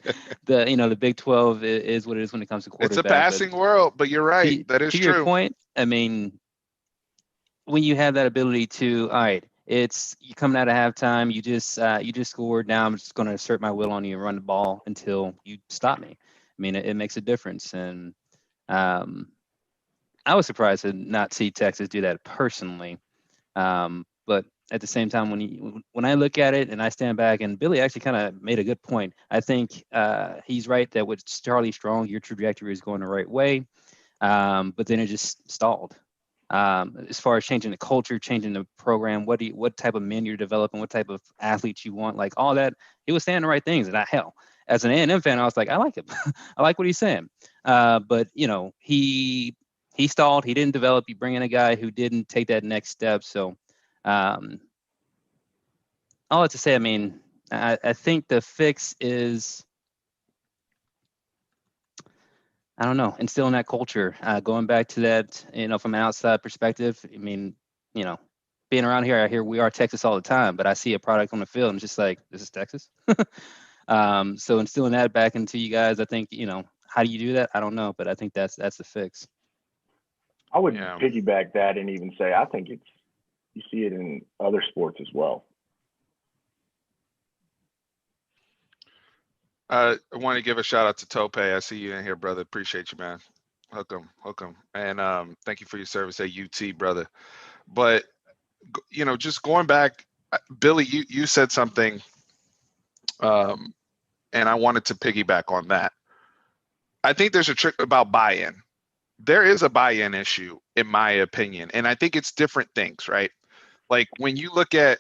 the Big 12 is what it is when it comes to quarterback. It's a passing world, but you're right. That is true. To your point, I mean, when you have that ability to, all right, it's you coming out of halftime, you just scored. Now I'm just going to assert my will on you and run the ball until you stop me. I mean, it makes a difference. And I was surprised to not see Texas do that personally. But at the same time, when I look at it and I stand back, and Billy actually kind of made a good point. I think he's right that with Charlie Strong, your trajectory is going the right way, but then it just stalled. As far as changing the culture, changing the program, what type of men you're developing, what type of athletes you want, like all that, he was saying the right things. And as an A&M fan, I was like, I like him. I like what he's saying. But he stalled. He didn't develop. You bring in a guy who didn't take that next step. So. All that to say, I mean, I think the fix is, I don't know, instilling that culture, going back to that, from an outside perspective. I mean, being around here, I hear we are Texas all the time, but I see a product on the field and it's just like, this is Texas. So instilling that back into you guys, I think, how do you do that? I don't know, but I think that's the fix. I would piggyback that and even say, I think you see it in other sports as well. I want to give a shout out to Tope. I see you in here, brother. Appreciate you, man. Hook 'em. And thank you for your service at UT, brother. But, just going back, Billy, you said something, and I wanted to piggyback on that. I think there's a trick about buy-in. There is a buy-in issue, in my opinion. And I think it's different things, right? Like when you look at,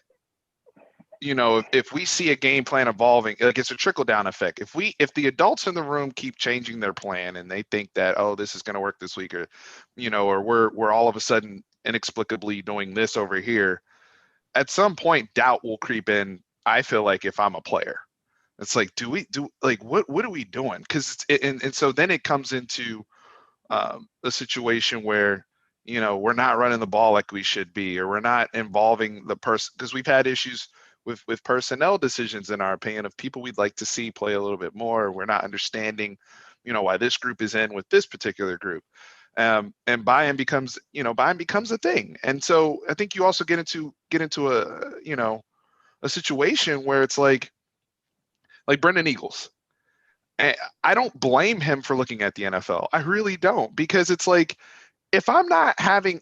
if we see a game plan evolving, like it's a trickle-down effect. If the adults in the room keep changing their plan and they think that, oh, this is going to work this week, or, or we're all of a sudden inexplicably doing this over here, at some point doubt will creep in. I feel like if I'm a player, it's like, what are we doing? Because and so then it comes into a situation where, you know, we're not running the ball like we should be, or we're not involving the person, because we've had issues with personnel decisions, in our opinion, of people we'd like to see play a little bit more. We're not understanding, you know, why this group is in with this particular group. And buy-in becomes a thing. And so I think you also get into a situation where it's like Brendan Eagles. And I don't blame him for looking at the NFL. I really don't, because it's like, if I'm not having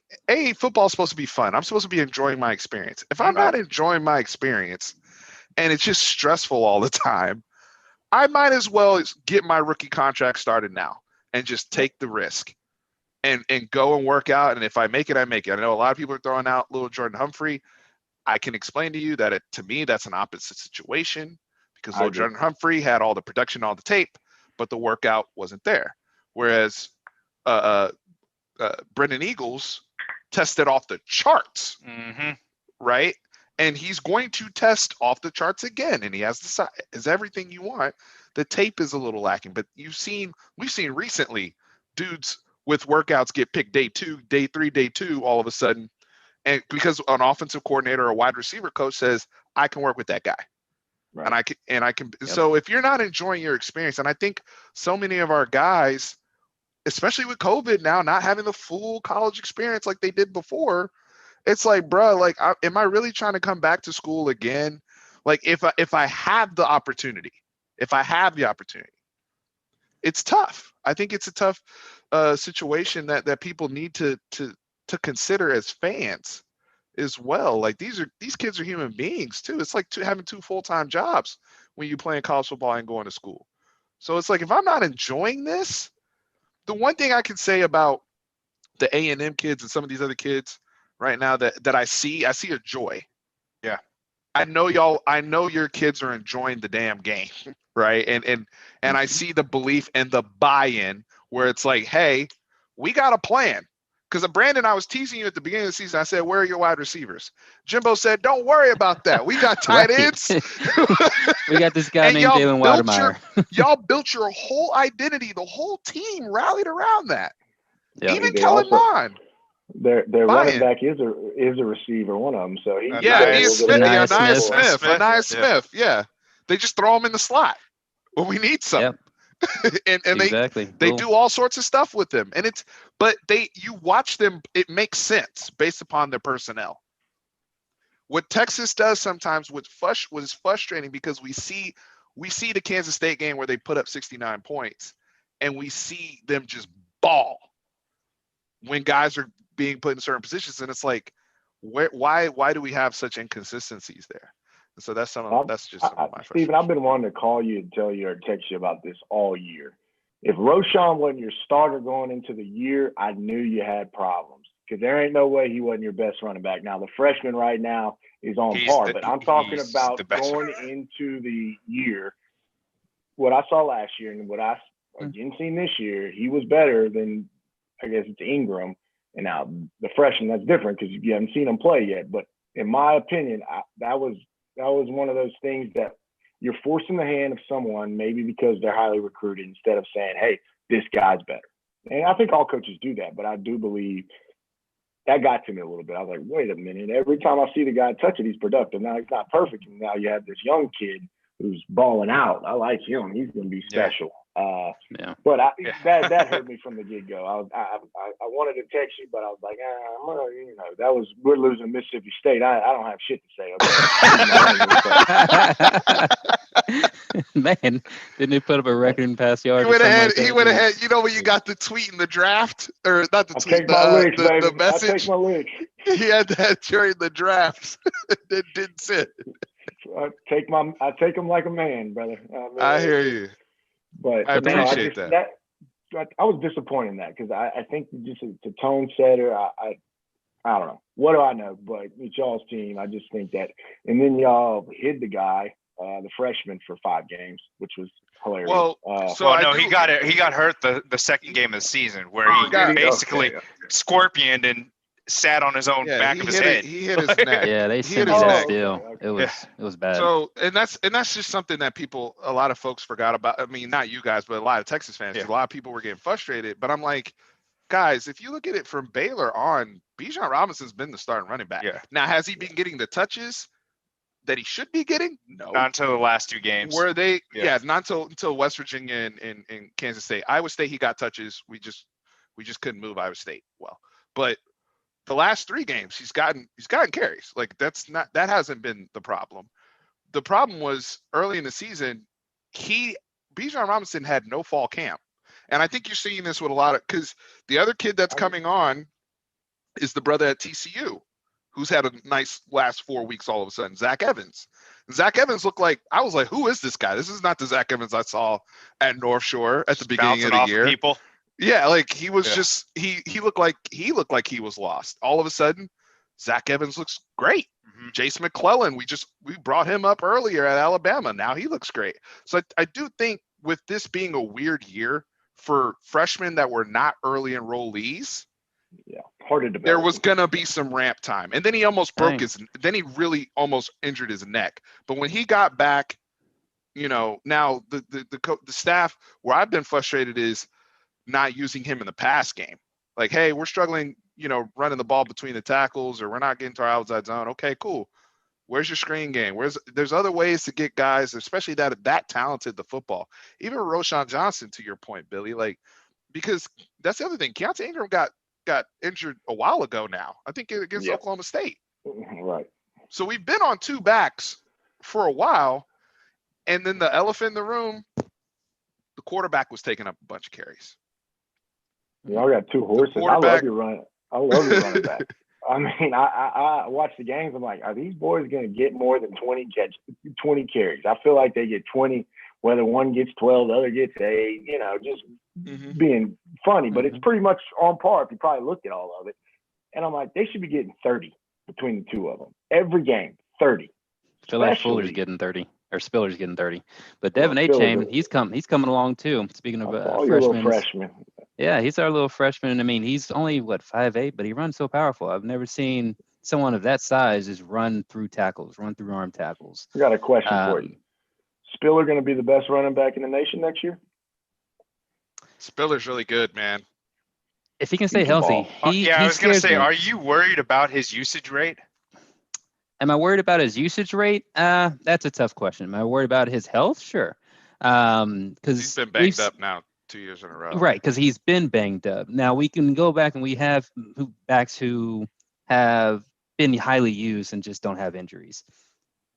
football's supposed to be fun. I'm supposed to be enjoying my experience. If I'm not enjoying my experience and it's just stressful all the time, I might as well get my rookie contract started now and just take the risk and go and work out. And if I make it, I make it. I know a lot of people are throwing out little Jordan Humphrey. I can explain to you that to me, that's an opposite situation, because little Jordan Humphrey had all the production, all the tape, but the workout wasn't there. Whereas Brendan Eagles tested off the charts, right? And he's going to test off the charts again, and he has the size, is everything you want. The tape is a little lacking, but we've seen recently dudes with workouts get picked day 2, day 3, day 2 all of a sudden, and because an offensive coordinator or a wide receiver coach says, I can work with that guy. Right. And I can. Yep. So if you're not enjoying your experience, and I think so many of our guys, especially with COVID now, not having the full college experience like they did before, it's like, bro, like, am I really trying to come back to school again? Like, if I have the opportunity, it's tough. I think it's a tough situation that people need to consider as fans as well. Like, these kids are human beings too. It's like having 2 full-time jobs when you play in college football and going to school. So it's like, if I'm not enjoying this, the one thing I can say about the A&M kids and some of these other kids right now that I see a joy. Yeah. I know your kids are enjoying the damn game, right? And I see the belief and the buy-in where it's like, hey, we got a plan. Because Brandon, I was teasing you at the beginning of the season. I said, where are your wide receivers? Jimbo said, don't worry about that. We got tight ends. We got this guy named Jalen Watermeyer. Y'all built your whole identity. The whole team rallied around that. Yep. Even Kellen Mond. Their running back is a receiver, one of them. So Anais Smith. Yeah, they just throw him in the slot when we need something. Yep. and exactly. they do all sorts of stuff with them, and you watch them. It makes sense based upon their personnel. What Texas does sometimes, what is frustrating, because we see the Kansas State game where they put up 69 points, and we see them just ball when guys are being put in certain positions, and it's like, why do we have such inconsistencies there? And so that's some of my Stephen, I've been wanting to call you and tell you or text you about this all year. If Roschon wasn't your starter going into the year, I knew you had problems, because there ain't no way he wasn't your best running back. Now the freshman right now is on par, but I'm talking about going into the year. What I saw last year and what I again seen this year, he was better than, I guess it's Ingram. And now the freshman, that's different because you haven't seen him play yet. But in my opinion, that was one of those things that you're forcing the hand of someone, maybe because they're highly recruited, instead of saying, hey, this guy's better. And I think all coaches do that, but I do believe that got to me a little bit. I was like, wait a minute. Every time I see the guy touch it, he's productive. Now he's not perfect. And now you have this young kid who's balling out. I like him. He's going to be special. But that hurt me from the get-go. I wanted to text you, but I was like, we're losing Mississippi State. I don't have shit to say. Man, didn't he put up a record in pass yards? He went ahead. You know when you got the tweet in the draft, or not the tweet, the message. I take my licks. He had that during the draft. It didn't sit. I take them like a man, brother. I hear you. But I appreciate that. I was disappointed in that, because I think just it's a tone setter. I don't know. What do I know? But it's y'all's team. I just think that. And then y'all hid the guy, the freshman, for 5 games, which was hilarious. Well, he got hurt the second game of the season, where he basically scorpioned and sat on his own back of his head. He hit his neck. Yeah, they sent his neck still. It was bad. So, and that's just something that a lot of folks forgot about. I mean, not you guys, but a lot of Texas fans. A lot of people were getting frustrated. But I'm like, guys, if you look at it from Baylor on, Bijan Robinson's been the starting running back. Yeah. Now, has he been getting the touches that he should be getting? No. Not until the last 2 games. Were they? Yeah, not until West Virginia and Kansas State. Iowa State, he got touches. We just couldn't move Iowa State well. But the last 3 games, he's gotten carries. Like that hasn't been the problem. The problem was early in the season, Bijan Robinson had no fall camp. And I think you're seeing this with a lot of, because the other kid that's coming on is the brother at TCU, who's had a nice last 4 weeks all of a sudden, Zach Evans. Zach Evans looked like, I was like, who is this guy? This is not the Zach Evans I saw at North Shore at the beginning of the year. People. Yeah, like he was just he looked like he was lost. All of a sudden, Zach Evans looks great. Mm-hmm. Jace McClellan, we brought him up earlier at Alabama. Now he looks great. So I do think with this being a weird year for freshmen that were not early enrollees, hard to develop. There was gonna be some ramp time, and then he almost then he really almost injured his neck. But when he got back, now the staff where I've been frustrated is not using him in the pass game. Like, hey, we're struggling, running the ball between the tackles, or we're not getting to our outside zone. Okay, cool. Where's your screen game? There's other ways to get guys, especially that talented, the football. Even Roshan Johnson, to your point, Billy, like, because that's the other thing. Keontae Ingram got injured a while ago now. I think against Oklahoma State. Right. So we've been on 2 backs for a while, and then the elephant in the room, the quarterback was taking up a bunch of carries. I got 2 horses. I love your running back. I mean, I watch the games. I'm like, are these boys going to get more than 20 carries? I feel like they get 20, whether one gets 12, the other gets 8, just being funny. But it's pretty much on par if you probably looked at all of it. And I'm like, they should be getting 30 between the 2 of them. Every game, 30. I feel like Fuller's getting 30. Or Spiller's getting 30, but Devin A-Chain, he's coming along too. Speaking of freshmen, yeah, he's our little freshman. I mean, he's only 5'8", but he runs so powerful. I've never seen someone of that size just run through arm tackles. I got a question for you. Spiller going to be the best running back in the nation next year? Spiller's really good, man. If he can stay healthy, I was going to say, are you worried about his usage rate? Am I worried about his usage rate? That's a tough question. Am I worried about his health? Sure. Because he's been banged up now 2 years in a row. Right, because he's been banged up. Now we can go back and we have backs who have been highly used and just don't have injuries.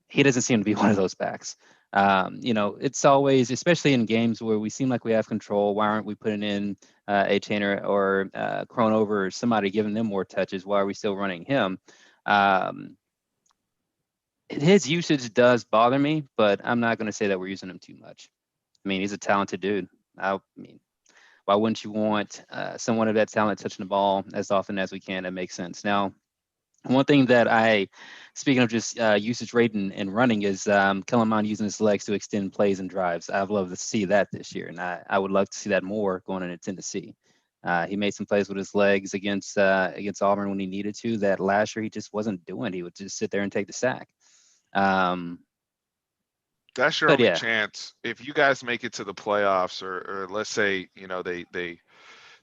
He doesn't seem to be one of those backs. It's always, especially in games where we seem like we have control, why aren't we putting in A-Chain or Cronover or somebody giving them more touches? Why are we still running him? His usage does bother me, but I'm not going to say that we're using him too much. I mean, he's a talented dude. I mean, why wouldn't you want someone of that talent touching the ball as often as we can? That makes sense. Now, one thing that speaking of just usage rate and running is Kellen Mond using his legs to extend plays and drives. I'd love to see that this year, and I would love to see that more going into Tennessee. He made some plays with his legs against Auburn when he needed to. That last year he just wasn't doing. He would just sit there and take the sack. That's your only chance. If you guys make it to the playoffs, or let's say they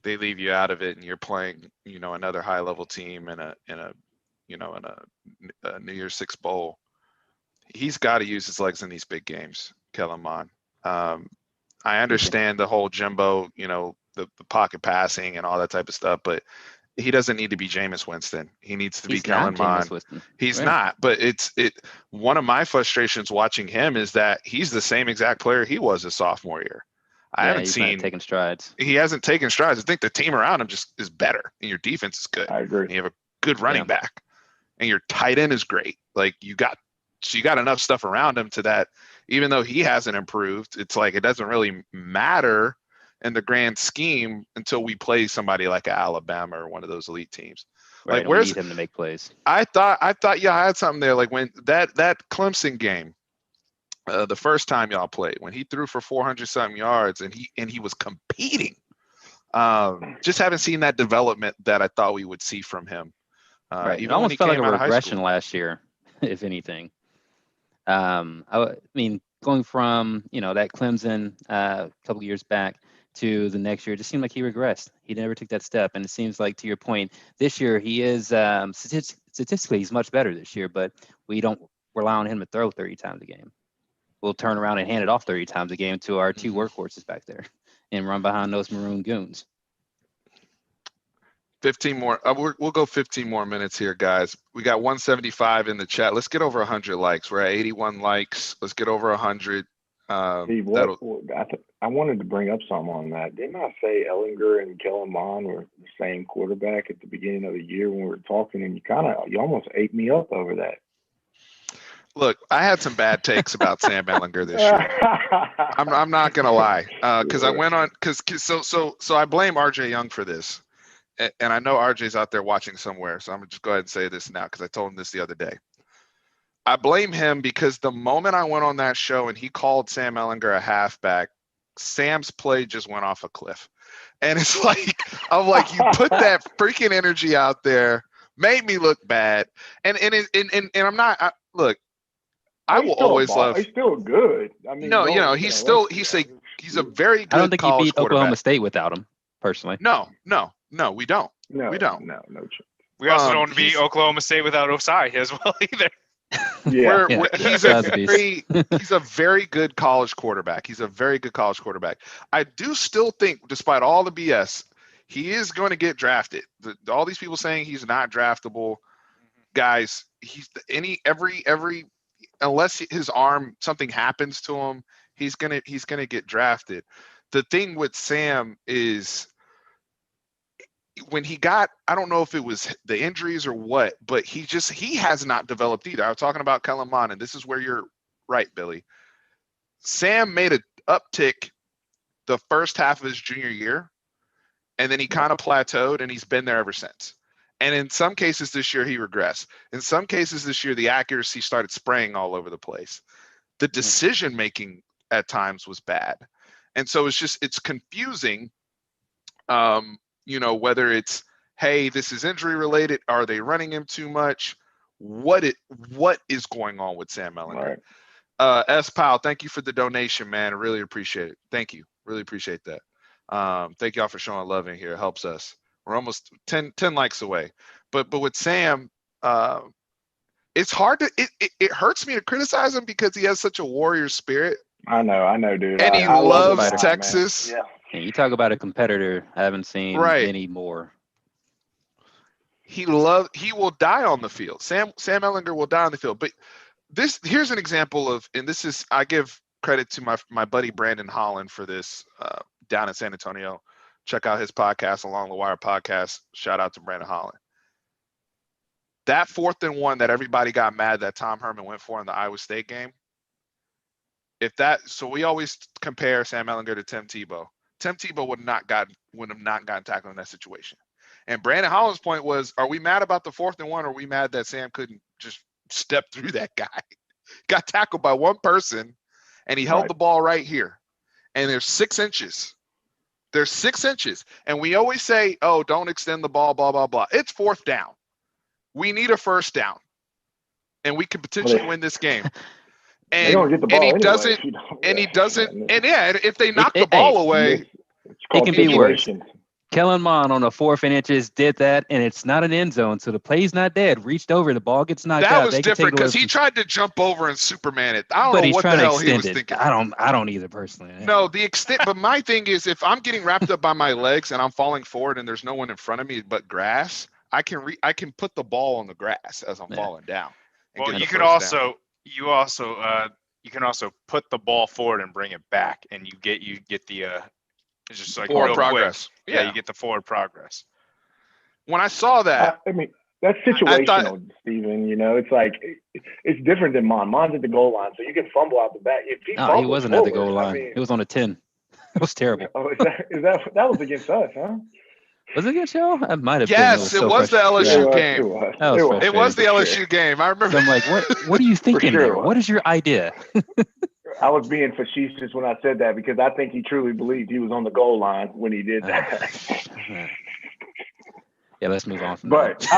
leave you out of it, and you're playing another high level team in a New Year's Six bowl, he's got to use his legs in these big games. Kellen Mond. I understand the whole Jimbo, the pocket passing and all that type of stuff, but he doesn't need to be Jameis Winston. He needs to be Kellen Mond. He's not, but one of my frustrations watching him is that he's the same exact player he was his sophomore year. I haven't seen taking strides. He hasn't taken strides. I think the team around him just is better, and your defense is good. I agree. And you have a good running back, and your tight end is great. Like you got enough stuff around him to that. Even though he hasn't improved, it's like it doesn't really matter in the grand scheme until we play somebody like Alabama or one of those elite teams. Right, like where's need him to make plays? I thought I had something there. Like when that Clemson game, the first time y'all played, when he threw for 400 something yards and he was competing. Just haven't seen that development that I thought we would see from him. Right. It almost felt like a regression last year, if anything. I mean, going from that Clemson a couple of years back to the next year, it just seemed like he regressed. He never took that step. And it seems like, to your point, this year he is statistically he's much better this year, but we don't rely on him to throw 30 times a game. We'll turn around and hand it off 30 times a game to our two workhorses back there and run behind those maroon goons. 15 more. We'll go 15 more minutes here, guys. We got 175 in the chat. Let's get over 100 likes. We're at 81 likes. Let's get over 100. Steve, I wanted to bring up something on that. Didn't I say Ellinger and Kellen Mond were the same quarterback at the beginning of the year when we were talking, and you almost ate me up over that? Look, I had some bad takes about Sam Ellinger this year. I'm not gonna lie, because I went on so I blame RJ Young for this, and I know RJ's out there watching somewhere, so I'm gonna just go ahead and say this now because I told him this the other day. I blame him because the moment I went on that show and he called Sam Ellinger a halfback, Sam's play just went off a cliff, and it's like I'm like, you put that freaking energy out there, made me look bad, and I'm not. Look. I will always love. He's still good. I mean, no, he's a very good. I don't think you beat quarterback. Oklahoma State without him, personally. No, we don't. No, we don't. No. We also don't beat Oklahoma State without Osai as well either. Yeah, he's a very good college quarterback. I do still think, despite all the BS, he is going to get drafted. All these people saying he's not draftable, guys. He's every. Unless his arm, something happens to him, he's gonna get drafted. The thing with Sam is when he got, I don't know if it was the injuries or what, but he has not developed either. I was talking about Kellen Mond, and this is where you're right, Billy. Sam made an uptick the first half of his junior year, and then he kind of plateaued, and he's been there ever since. And in some cases this year, he regressed. In some cases this year, the accuracy started spraying all over the place. The decision-making at times was bad. And so it's confusing, whether it's, hey, this is injury related. Are they running him too much? What is going on with Sam Ellinger? Right. S. Powell, thank you for the donation, man. I really appreciate it. Thank you. Really appreciate that. Thank y'all for showing love in here. It helps us. We're almost 10 likes away. But with Sam, it's hard to it hurts me to criticize him because he has such a warrior spirit. I know, dude. And he loves Texas. Yeah. And you talk about a competitor I haven't seen any more. He will die on the field. Sam Ellinger will die on the field. But here's an example of, and this is, I give credit to my buddy Brandon Holland for this down in San Antonio. Check out his podcast, Along the Wire podcast. Shout out to Brandon Holland. That 4th and 1 that everybody got mad that Tom Herman went for in the Iowa State game. So we always compare Sam Ellinger to Tim Tebow. Tim Tebow would have not gotten tackled in that situation. And Brandon Holland's point was, are we mad about the 4th and 1, or are we mad that Sam couldn't just step through that guy? Got tackled by one person, and he held the ball right here. And there's 6 inches. There's 6 inches. And we always say, oh, don't extend the ball, blah, blah, blah. It's 4th down. We need a 1st down. And we could potentially win this game. And he doesn't, if they knock the ball away. It can be worse. Kellen Mond on a 4th and inches did that, and it's not an end zone, so the play's not dead. Reached over, the ball gets knocked out. That was different because he tried to jump over and Superman it. I don't know what the hell he was thinking. I don't either personally. No, the extent. But my thing is, if I'm getting wrapped up by my legs and I'm falling forward and there's no one in front of me but grass, I can put the ball on the grass as I'm falling down. Well, you can also put the ball forward and bring it back, and you get the it's just like forward progress. Yeah, you get the forward progress. When I saw that, I mean, that's situational, Steven. It's like it's different than Mond. Mond's at the goal line, so you can fumble out the back. If he wasn't at the goal line. It was on a 10. It was terrible. Oh, that was against us, huh? Was it against y'all? I might have. Yes, it was the LSU game. It was the LSU game. I remember. So I'm like, what are you thinking there? What is your idea? I was being facetious when I said that because I think he truly believed he was on the goal line when he did that. Yeah, let's move on from that. But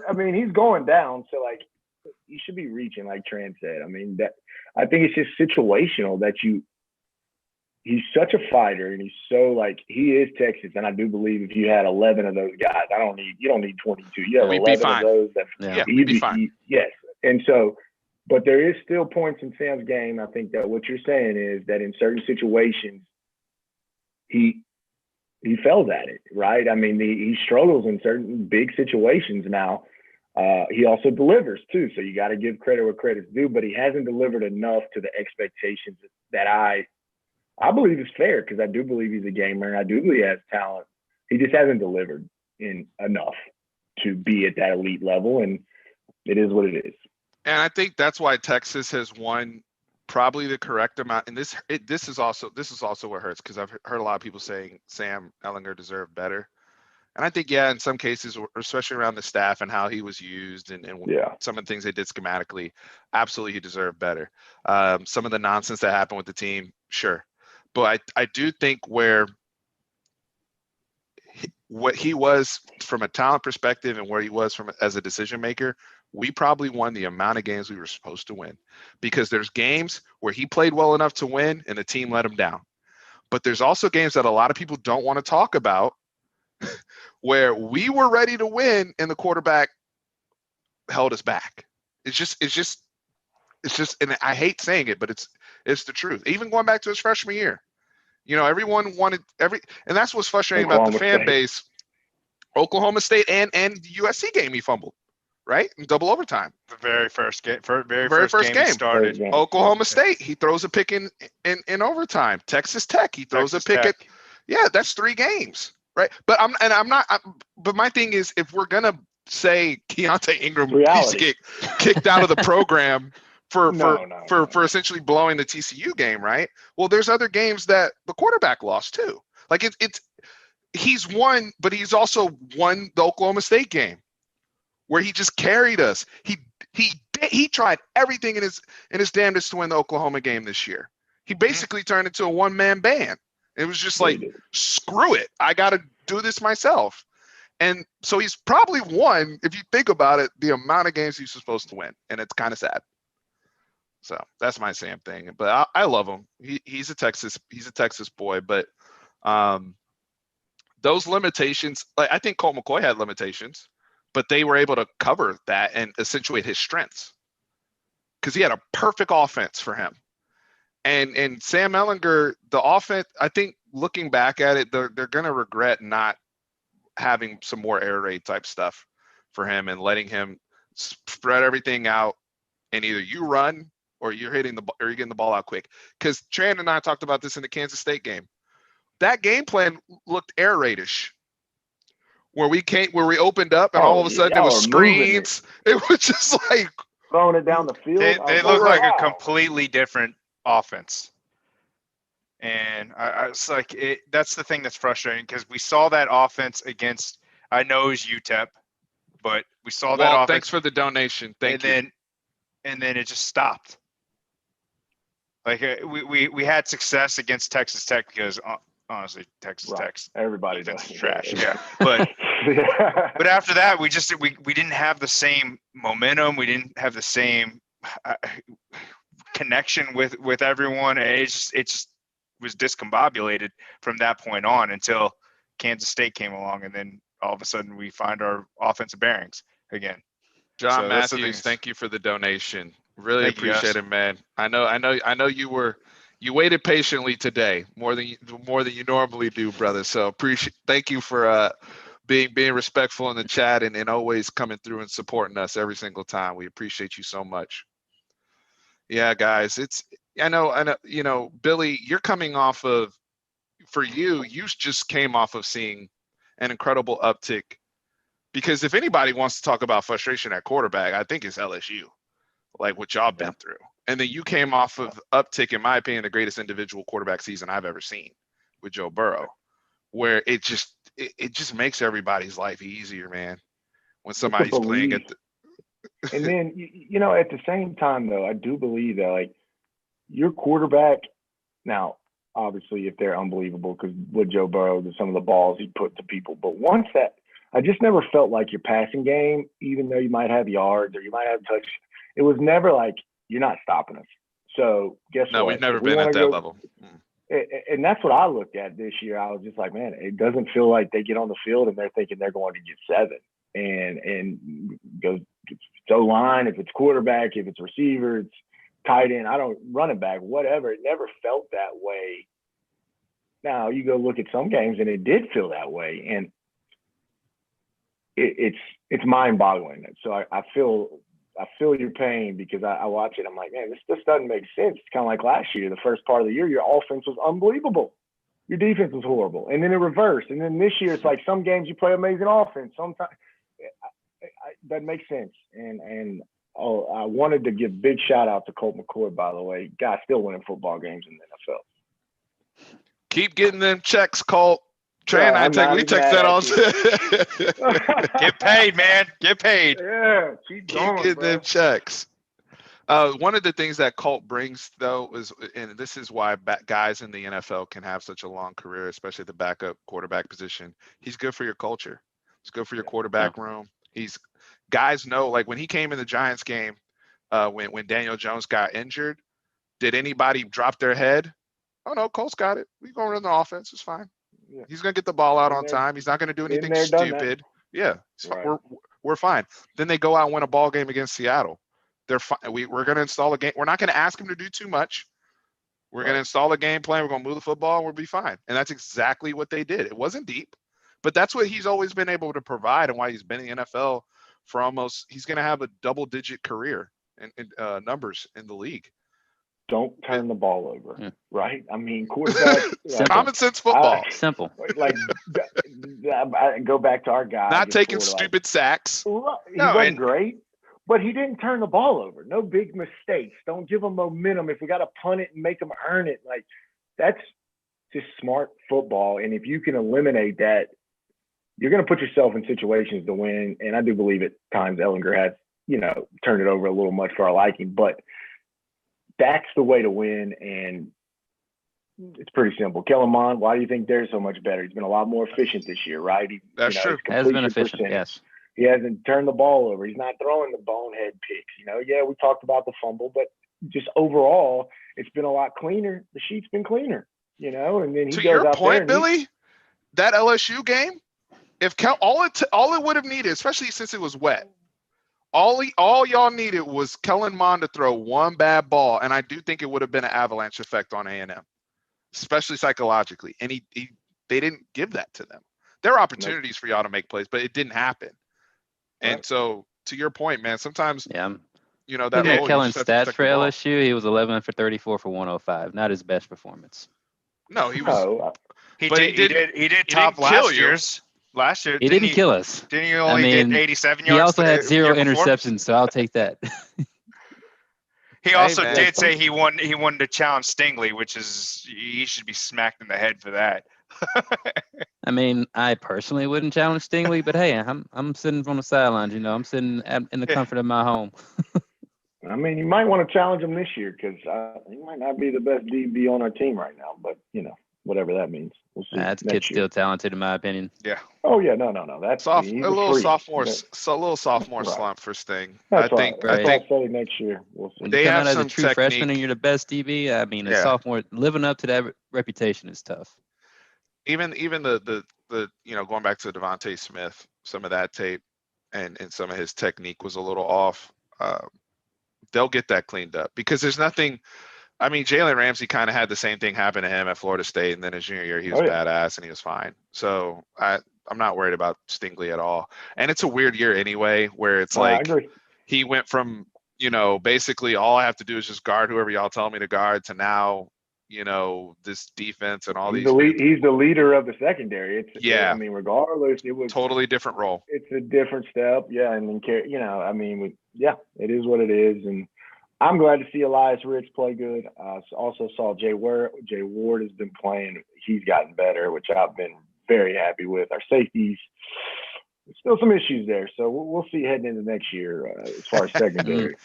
I mean, he's going down, so like you should be reaching, like Tran said. I mean, I think it's just situational that he's such a fighter, and he's so like he is Texas. And I do believe if you had 11 of those guys, you don't need 22. You have 11 of those. We'd be fine. Yes, and so, but there is still points in Sam's game. I think that what you're saying is that in certain situations, he fails at it, right? I mean, he struggles in certain big situations now. He also delivers too, so you got to give credit where credit's due. But he hasn't delivered enough to the expectations that I believe is fair, because I do believe he's a gamer and I do believe he has talent. He just hasn't delivered in enough to be at that elite level, and it is what it is. And I think that's why Texas has won probably the correct amount. And this is also what hurts, because I've heard a lot of people saying Sam Ehlinger deserved better. And I think, in some cases, especially around the staff and how he was used and some of the things they did schematically, absolutely he deserved better. Some of the nonsense that happened with the team, sure. But I do think what he was from a talent perspective and where he was as a decision maker, we probably won the amount of games we were supposed to win, because there's games where he played well enough to win and the team let him down. But there's also games that a lot of people don't want to talk about where we were ready to win and the quarterback held us back. It's just, and I hate saying it, but it's the truth. Even going back to his freshman year, everyone wanted and that's what's frustrating about the fan base. Oklahoma State and USC game, he fumbled, right? In double overtime. The very first game, game started. Oklahoma State, he throws a pick in overtime. Texas Tech, he throws a pick at. Yeah, that's 3 games, right? But but my thing is, if we're gonna say Keontae Ingram kicked out of the program for essentially blowing the TCU game, right? Well, there's other games that the quarterback lost too. Like he's won, but he's also won the Oklahoma State game where he just carried us. He tried everything in his damnedest to win the Oklahoma game this year. He basically turned into a one-man band. It was just like, screw it, I got to do this myself. And so he's probably won, if you think about it, the amount of games he's supposed to win, and it's kind of sad. So that's my Sam thing. But I love him. He's a Texas boy. But those limitations, like I think Colt McCoy had limitations, but they were able to cover that and accentuate his strengths, because he had a perfect offense for him. And Sam Ehlinger, the offense, I think looking back at it, they're going to regret not having some more air raid type stuff for him and letting him spread everything out, and either you run or you're getting the ball out quick. Because Tran and I talked about this in the Kansas State game. That game plan looked air raidish, where we opened up and all of a sudden it was screens. It was just like throwing it down the field. They look like a completely different offense. And I was like, that's the thing that's frustrating, because we saw that offense against, I know it was UTEP, but we saw that offense. Thanks for the donation. Thank you. And then it just stopped. Like we had success against Texas Tech because honestly, Texas Tech, everybody does trash. Yeah, but but after that, we didn't have the same momentum. We didn't have the same connection with everyone. It just was discombobulated from that point on until Kansas State came along, and then all of a sudden we find our offensive bearings again. John Matthews, thank you for the donation. Really appreciate it, man. I know you waited patiently today, more than you normally do, brother. So thank you for being respectful in the chat and always coming through and supporting us every single time. We appreciate you so much. Yeah, guys, I know, Billy, you're coming off of, for you just came off of seeing an incredible uptick, because if anybody wants to talk about frustration at quarterback, I think it's LSU, like what y'all been through. And then you came off of uptick, in my opinion, the greatest individual quarterback season I've ever seen with Joe Burrow, where it just makes everybody's life easier, man, when somebody's playing at the and then, at the same time, though, I do believe that, like, your quarterback, now, obviously, if they're unbelievable, because with Joe Burrow, some of the balls he put to people, but once that, I just never felt like your passing game, even though you might have yards or you might have touch, it was never like, you're not stopping us. So guess what? No, we've never been at that level. And that's what I looked at this year. I was just like, man, it doesn't feel like they get on the field and they're thinking they're going to get 7 and goes O-line, if it's quarterback, if it's receiver, it's tight end, running back, whatever. It never felt that way. Now you go look at some games and it did feel that way, and it's mind-boggling. So I feel your pain because I watch it. I'm like, man, this doesn't make sense. It's kind of like last year. The first part of the year, your offense was unbelievable. Your defense was horrible. And then it reversed. And then this year, it's like some games you play amazing offense. Sometimes that makes sense. And I wanted to give big shout out to Colt McCoy, by the way. Guy still winning football games in the NFL. Keep getting them checks, Colt. Trey and we text that all. Get paid, man. Get paid. Yeah, keep getting them checks. One of the things that Colt brings, though, is, and this is why guys in the NFL can have such a long career, especially the backup quarterback position. He's good for your culture. He's good for your quarterback room. Guys know, like when he came in the Giants game, when Daniel Jones got injured, did anybody drop their head? Oh no, Colt's got it. We're going to run the offense. It's fine. Yeah. He's going to get the ball out on time. He's not going to do anything stupid. Yeah, right. We're fine. Then they go out and win a ball game against Seattle. They're fine. We're going to install a game. We're not going to ask him to do too much. We're going to install a game plan. We're going to move the football, and we'll be fine. And that's exactly what they did. It wasn't deep, but that's what he's always been able to provide, and why he's been in the NFL for almost. He's going to have a double-digit career in numbers in the league. Don't turn the ball over, right? I mean, quarterback. Common sense football. Simple. Like, I go back to our guy. Not taking stupid sacks. He wasn't great, but he didn't turn the ball over. No big mistakes. Don't give him momentum. If we got to punt it and make him earn it, like that's just smart football. And if you can eliminate that, you're going to put yourself in situations to win. And I do believe at times Ellinger has, turned it over a little much for our liking, but that's the way to win, and it's pretty simple. Kellen Mond, why do you think they're so much better? He's been a lot more efficient this year, right? That's true. Has been efficient, yes. He hasn't turned the ball over. He's not throwing the bonehead picks. Yeah, we talked about the fumble, but just overall, it's been a lot cleaner. The sheet's been cleaner, and then he to goes your out point, there Billy, that LSU game, if all it would have needed, especially since it was wet, all y'all needed was Kellen Mond to throw one bad ball, and I do think it would have been an avalanche effect on A&M, especially psychologically. And they didn't give that to them. There are opportunities for y'all to make plays, but it didn't happen. Right. And so, to your point, man, sometimes that Kellen's stats for LSU, he was 11 for 34 for 105. Not his best performance. No, he was. He did top last year's. Last year, he didn't kill us. Didn't you only get 87 yards? He also had 0 interceptions, so I'll take that. He also did say he wanted to challenge Stingley, which is he should be smacked in the head for that. I mean, I personally wouldn't challenge Stingley, but hey, I'm sitting on the sidelines. I'm sitting in the comfort of my home. I mean, you might want to challenge him this year because he might not be the best DB on our team right now, but whatever that means. We'll see. That kid's still talented, in my opinion. Yeah. Oh yeah, no. That's a little sophomore slump for Sting. I think next year we'll see. When you come out as a true freshman and you're the best DB, I mean, a sophomore living up to that reputation is tough. Even the going back to Devontae Smith, some of that tape and some of his technique was a little off. They'll get that cleaned up because there's nothing. I mean, Jalen Ramsey kind of had the same thing happen to him at Florida State, and then his junior year, he was badass and he was fine. So I'm not worried about Stingley at all. And it's a weird year anyway, where it's he went from, basically all I have to do is just guard whoever y'all tell me to guard to now, this defense and all these. He's the leader of the secondary. I mean, regardless, it was totally different role. It's a different step. Yeah. And then, it is what it is. And I'm glad to see Elias Ricks play good. Also saw Jay Ward has been playing. He's gotten better, which I've been very happy with. Our safeties, still some issues there. So we'll see heading into next year as far as secondary.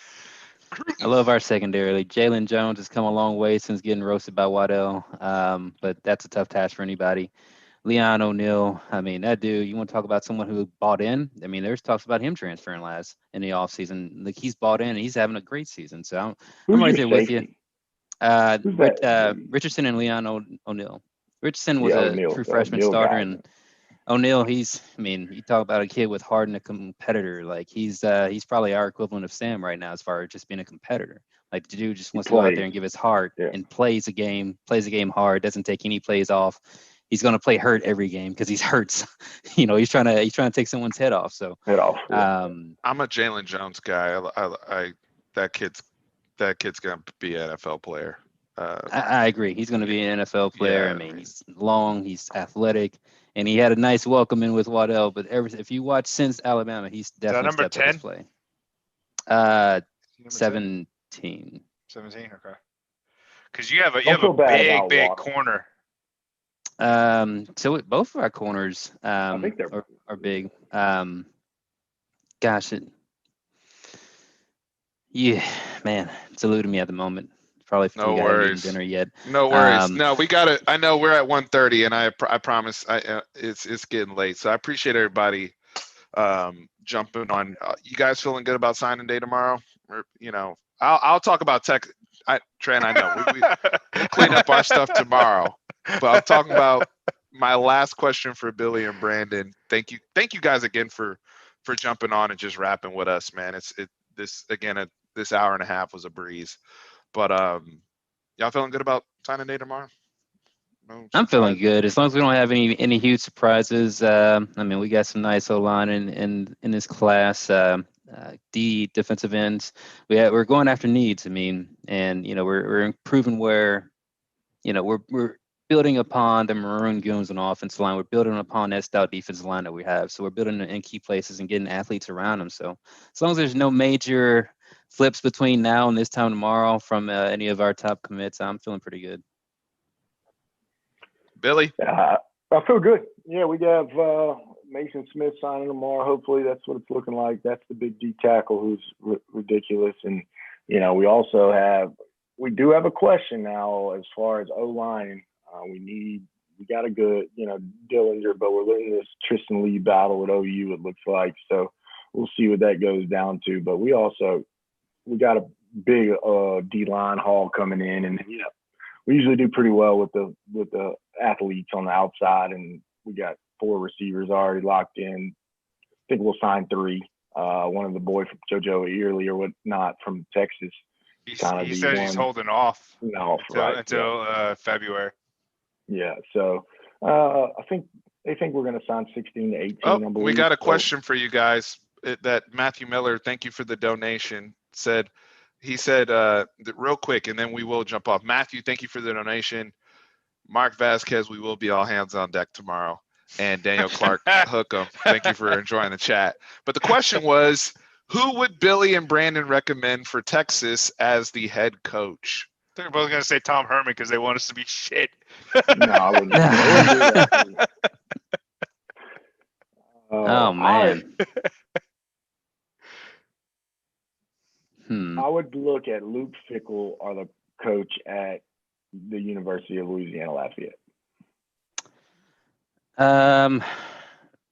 I love our secondary. Jalen Jones has come a long way since getting roasted by Waddell, but that's a tough task for anybody. Leon O'Neal, I mean, that dude, you want to talk about someone who bought in? I mean, there's talks about him transferring last in the offseason. Like, he's bought in and he's having a great season. So I'm right there with you. Richardson and Leon O'Neal. Richardson was a true freshman starter, and O'Neal, you talk about a kid with heart and a competitor. Like he's probably our equivalent of Sam right now as far as just being a competitor. Like the dude just wants to go out there and give his heart and plays the game hard, doesn't take any plays off. He's going to play hurt every game because he's hurt. He's trying to take someone's head off. So I'm a Jalen Jones guy. That kid's going to be an NFL player. I agree. He's going to be an NFL player. Yeah, he's long, he's athletic, and he had a nice welcome in with Waddell. But if you watch since Alabama, he's definitely stepped up his play. 17. 17, okay. Because you have a big corner. So both of our corners I think are big. It's eluding me at the moment. Probably for you guys eating dinner yet. No worries. No, we got it. I know we're at 1:30, and I promise it's getting late. So I appreciate everybody jumping on. You guys feeling good about signing day tomorrow? Or, I'll talk about tech. Trent, I know we'll clean up our stuff tomorrow. But I'm talking about my last question for Billy and Brandon. Thank you guys again for jumping on and just rapping with us, man. This hour and a half was a breeze. But y'all feeling good about signing day tomorrow? No, I'm feeling good as long as we don't have any huge surprises. We got some nice O-line in this class. Defensive ends. We're going after needs. We're improving where, we're building upon the Maroon Goons on the offensive line. We're building upon that stout defensive line that we have. So we're building in key places and getting athletes around them. So as long as there's no major flips between now and this time tomorrow from any of our top commits, I'm feeling pretty good. Billy? I feel good. Yeah, we have Mason Smith signing tomorrow. Hopefully that's what it's looking like. That's the big D tackle who's ridiculous. And, we do have a question now as far as O-line. We got a good, Dillinger, but we're letting this Tristan Lee battle at OU, it looks like. So we'll see what that goes down to. But we got a big D-line haul coming in, and we usually do pretty well with the athletes on the outside, and we got 4 receivers already locked in. I think we'll sign 3. One of the boys from JoJo Early or whatnot from Texas. He says he's holding off until February. Yeah, so I think they think we're going to sign 16 to 18. I believe. We got a question for you guys. That Matthew Miller, thank you for the donation. He said real quick, and then we will jump off. Matthew, thank you for the donation. Mark Vasquez, we will be all hands on deck tomorrow. And Daniel Clark, Hookem, thank you for enjoying the chat. But the question was, who would Billy and Brandon recommend for Texas as the head coach? They're both going to say Tom Herman because they want us to be shit. No, I wouldn't do that. Oh, man. I would look at Luke Fickell or the coach at the University of Louisiana Lafayette.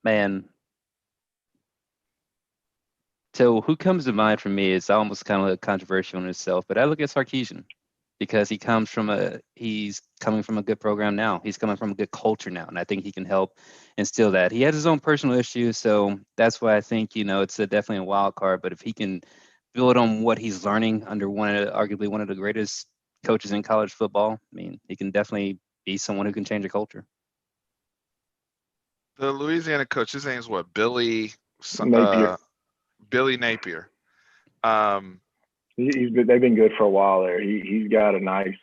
Man. So who comes to mind for me is almost kind of controversial in itself, but I look at Sarkisian because he's coming from a good program now. He's coming from a good culture now, and I think he can help instill that. He has his own personal issues, so that's why I think, it's definitely a wild card, but if he can build on what he's learning under arguably one of the greatest coaches in college football, he can definitely be someone who can change a culture. The Louisiana coach, his name is what? Billy Napier. Billy Napier. They've been good for a while there. He's got a nice.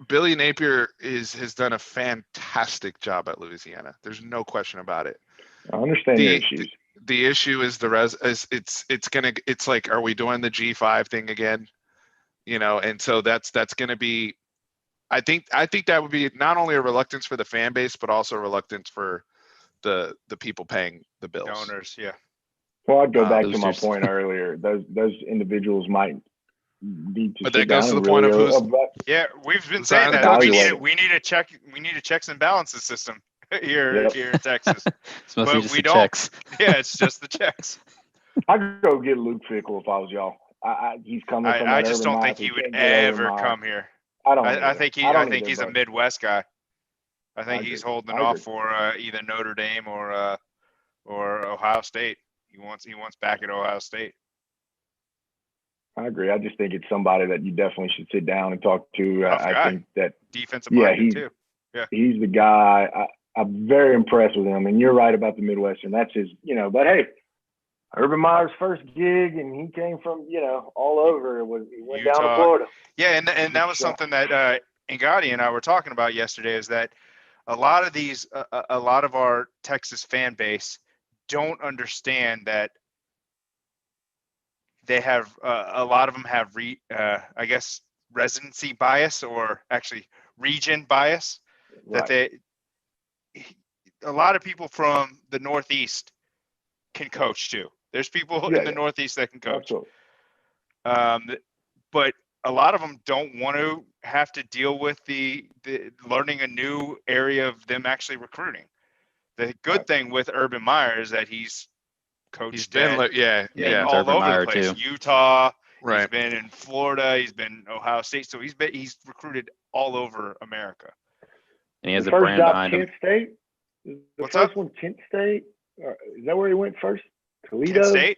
Billy Napier has done a fantastic job at Louisiana. There's no question about it. I understand the issues. The issue is it's like, are we doing the G5 thing again? And so that's going to be. I think that would be not only a reluctance for the fan base, but also a reluctance for the people paying the bills. Owners, yeah. Well, I'd go back to my point earlier. Those individuals might need to. But that goes to the point of who's. Yeah, we've been saying that we need a checks and balances system here in Texas. It's mostly just the checks. Yeah, it's just the checks. I'd go get Luke Fickell if I was y'all. He's coming from. I just don't think he would ever come here. I think he's a Midwest guy. I think he's holding off for either Notre Dame or Ohio State. He wants back at Ohio State. I agree. I just think it's somebody that you definitely should sit down and talk to. I think that defensive minded too. Yeah, he's the guy. I'm very impressed with him. And you're right about the Midwestern. That's his, but hey, Urban Meyer's first gig, and he came from, all over. He went Utah. down to Florida. Yeah, and that was something that Ngadi and I were talking about yesterday. Is that a lot of our Texas fan base don't understand that they have a lot of them have I guess residency bias, or actually region bias. Right. That a lot of people from the Northeast can coach too. There's people in the Northeast that can coach. But a lot of them don't want to have to deal with the learning a new area of them actually recruiting. The good thing with Urban Meyer is that he's coached. He's been all over Meyer the place. Too. Utah. Right. He's been in Florida. He's been Ohio State. So he's recruited all over America. And he has a brand behind him. Kent State? What's first up? one Kent State? Is that where he went first? Toledo? Kent State?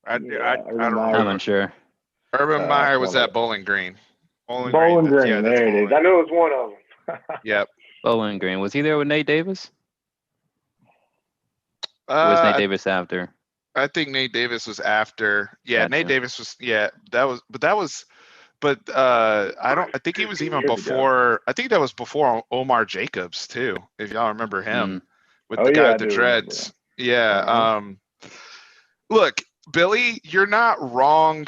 I don't know. I'm unsure. Urban Meyer was at Bowling Green. Bowling Green. Yeah, there it is. I know it was one of them. Yep. Bowling Green. Was he there with Nate Davis? Or was Nate Davis after? I think Nate Davis was after. Yeah, Gotcha. Nate Davis was. Yeah, I think he was even before. I think that was before Omar Jacobs too, if y'all remember him with the guy with the dreads. Yeah. Look, Billy, you're not wrong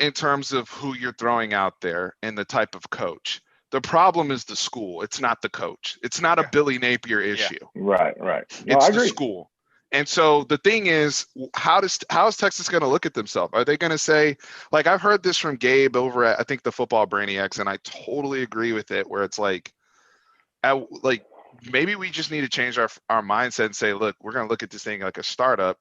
in terms of who you're throwing out there and the type of coach. The problem is the school. It's not the coach. It's not a Billy Napier issue. Right. No, It's I the agree. school. And so the thing is, how is Texas going to look at themselves? Are they going to say, like, I've heard this from Gabe over at, I think, the Football Brainiacs, and I totally agree with it, where it's like maybe we just need to change our mindset and say, look, we're going to look at this thing like a startup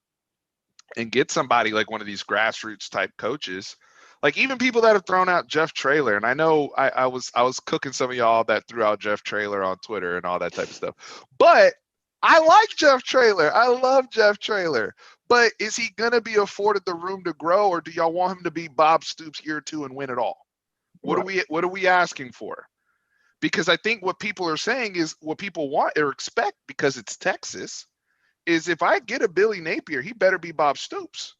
and get somebody like one of these grassroots type coaches. Like even people that have thrown out Jeff Traylor, and I know I was cooking some of y'all that threw out Jeff Traylor on Twitter and all that type of stuff. But I like Jeff Traylor. I love Jeff Traylor. But is he going to be afforded the room to grow, or do y'all want him to be Bob Stoops year 2 and win it all? What are we asking for? Because I think what people are saying is what people want or expect, because it's Texas, is if I get a Billy Napier, he better be Bob Stoops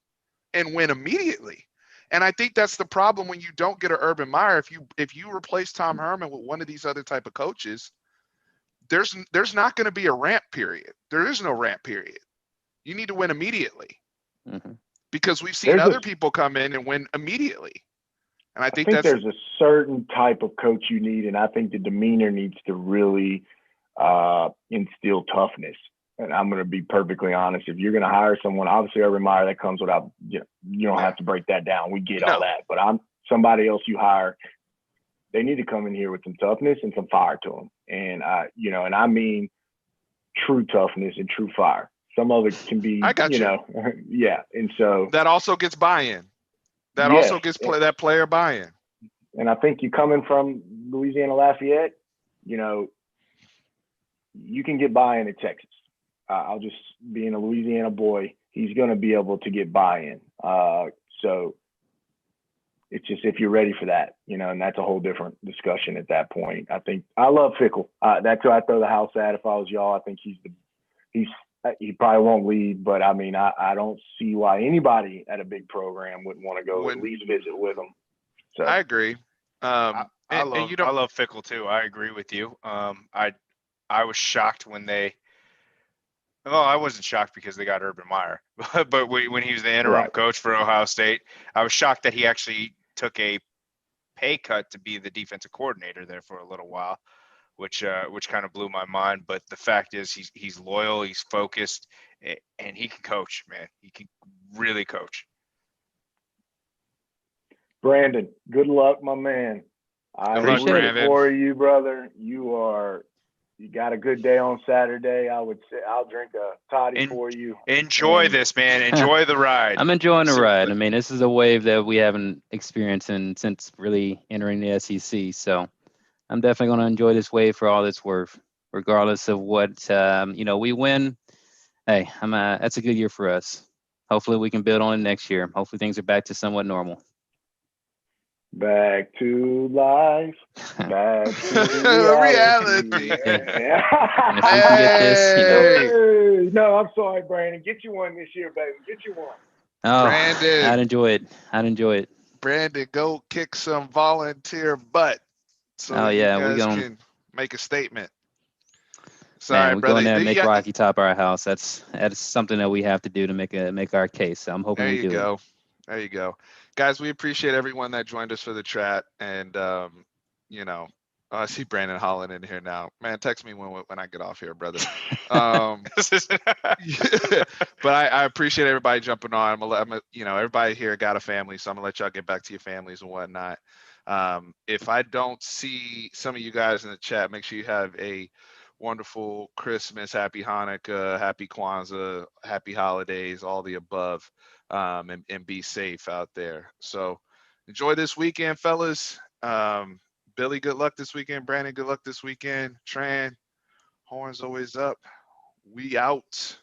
and win immediately. And I think that's the problem when you don't get an Urban Meyer. If you replace Tom Herman with one of these other type of coaches, there's not going to be a ramp period. There is no ramp period. You need to win immediately, because we've seen other people come in and win immediately. And I think there's a certain type of coach you need, and I think the demeanor needs to really instill toughness. And I'm going to be perfectly honest. If you're going to hire someone, obviously Urban Meyer, that comes without, you don't have to break that down. We get all that. But somebody else you hire, they need to come in here with some toughness and some fire to them. And and I mean true toughness and true fire. Some of it can be, yeah. And so that also gets buy-in. That also gets that player buy-in. And I think you coming from Louisiana Lafayette, you can get buy-in at Texas. I'll just, being a Louisiana boy, he's going to be able to get buy-in. So it's just if you're ready for that, and that's a whole different discussion at that point. I think I love Fickle. That's who I throw the house at if I was y'all. I think he probably won't lead, but I mean, I don't see why anybody at a big program wouldn't want to go at least visit with him. So I agree. I love Fickle too. I agree with you. I was shocked when I wasn't shocked because they got Urban Meyer, but when he was the interim coach for Ohio State, I was shocked that he actually took a pay cut to be the defensive coordinator there for a little while, which kind of blew my mind. But the fact is, he's loyal, he's focused, and he can coach, man. He can really coach. Brandon, good luck, my man. I root for you, brother. you got a good day on Saturday, I would say I'll drink a toddy for you. Enjoy this, man. Enjoy the ride. I'm enjoying the ride. I mean, this is a wave that we haven't experienced since really entering the SEC. So I'm definitely going to enjoy this wave for all it's worth, regardless of what we win. Hey, that's a good year for us. Hopefully we can build on it next year. Hopefully things are back to somewhat normal. Back to life. Back to reality. Yeah. And if we can get this, No, I'm sorry, Brandon. Get you one this year, baby. Get you one. Oh, Brandon. I'd enjoy it. Brandon, go kick some volunteer butt so you guys can make a statement. Sorry, we're brother. going there and make Rocky top our house. That's something that we have to do to make our case. So I'm hoping we do it. There you go. Guys, we appreciate everyone that joined us for the chat. And, I see Brandon Holland in here now. Man, text me when I get off here, brother. But I appreciate everybody jumping on. Everybody here got a family, so I'm going to let y'all get back to your families and whatnot. If I don't see some of you guys in the chat, make sure you have a wonderful Christmas, happy Hanukkah, happy Kwanzaa, happy holidays, all the above, and be safe out there. So enjoy this weekend, fellas. Billy, good luck this weekend. Brandon, good luck this weekend. Tran, horns always up. We out.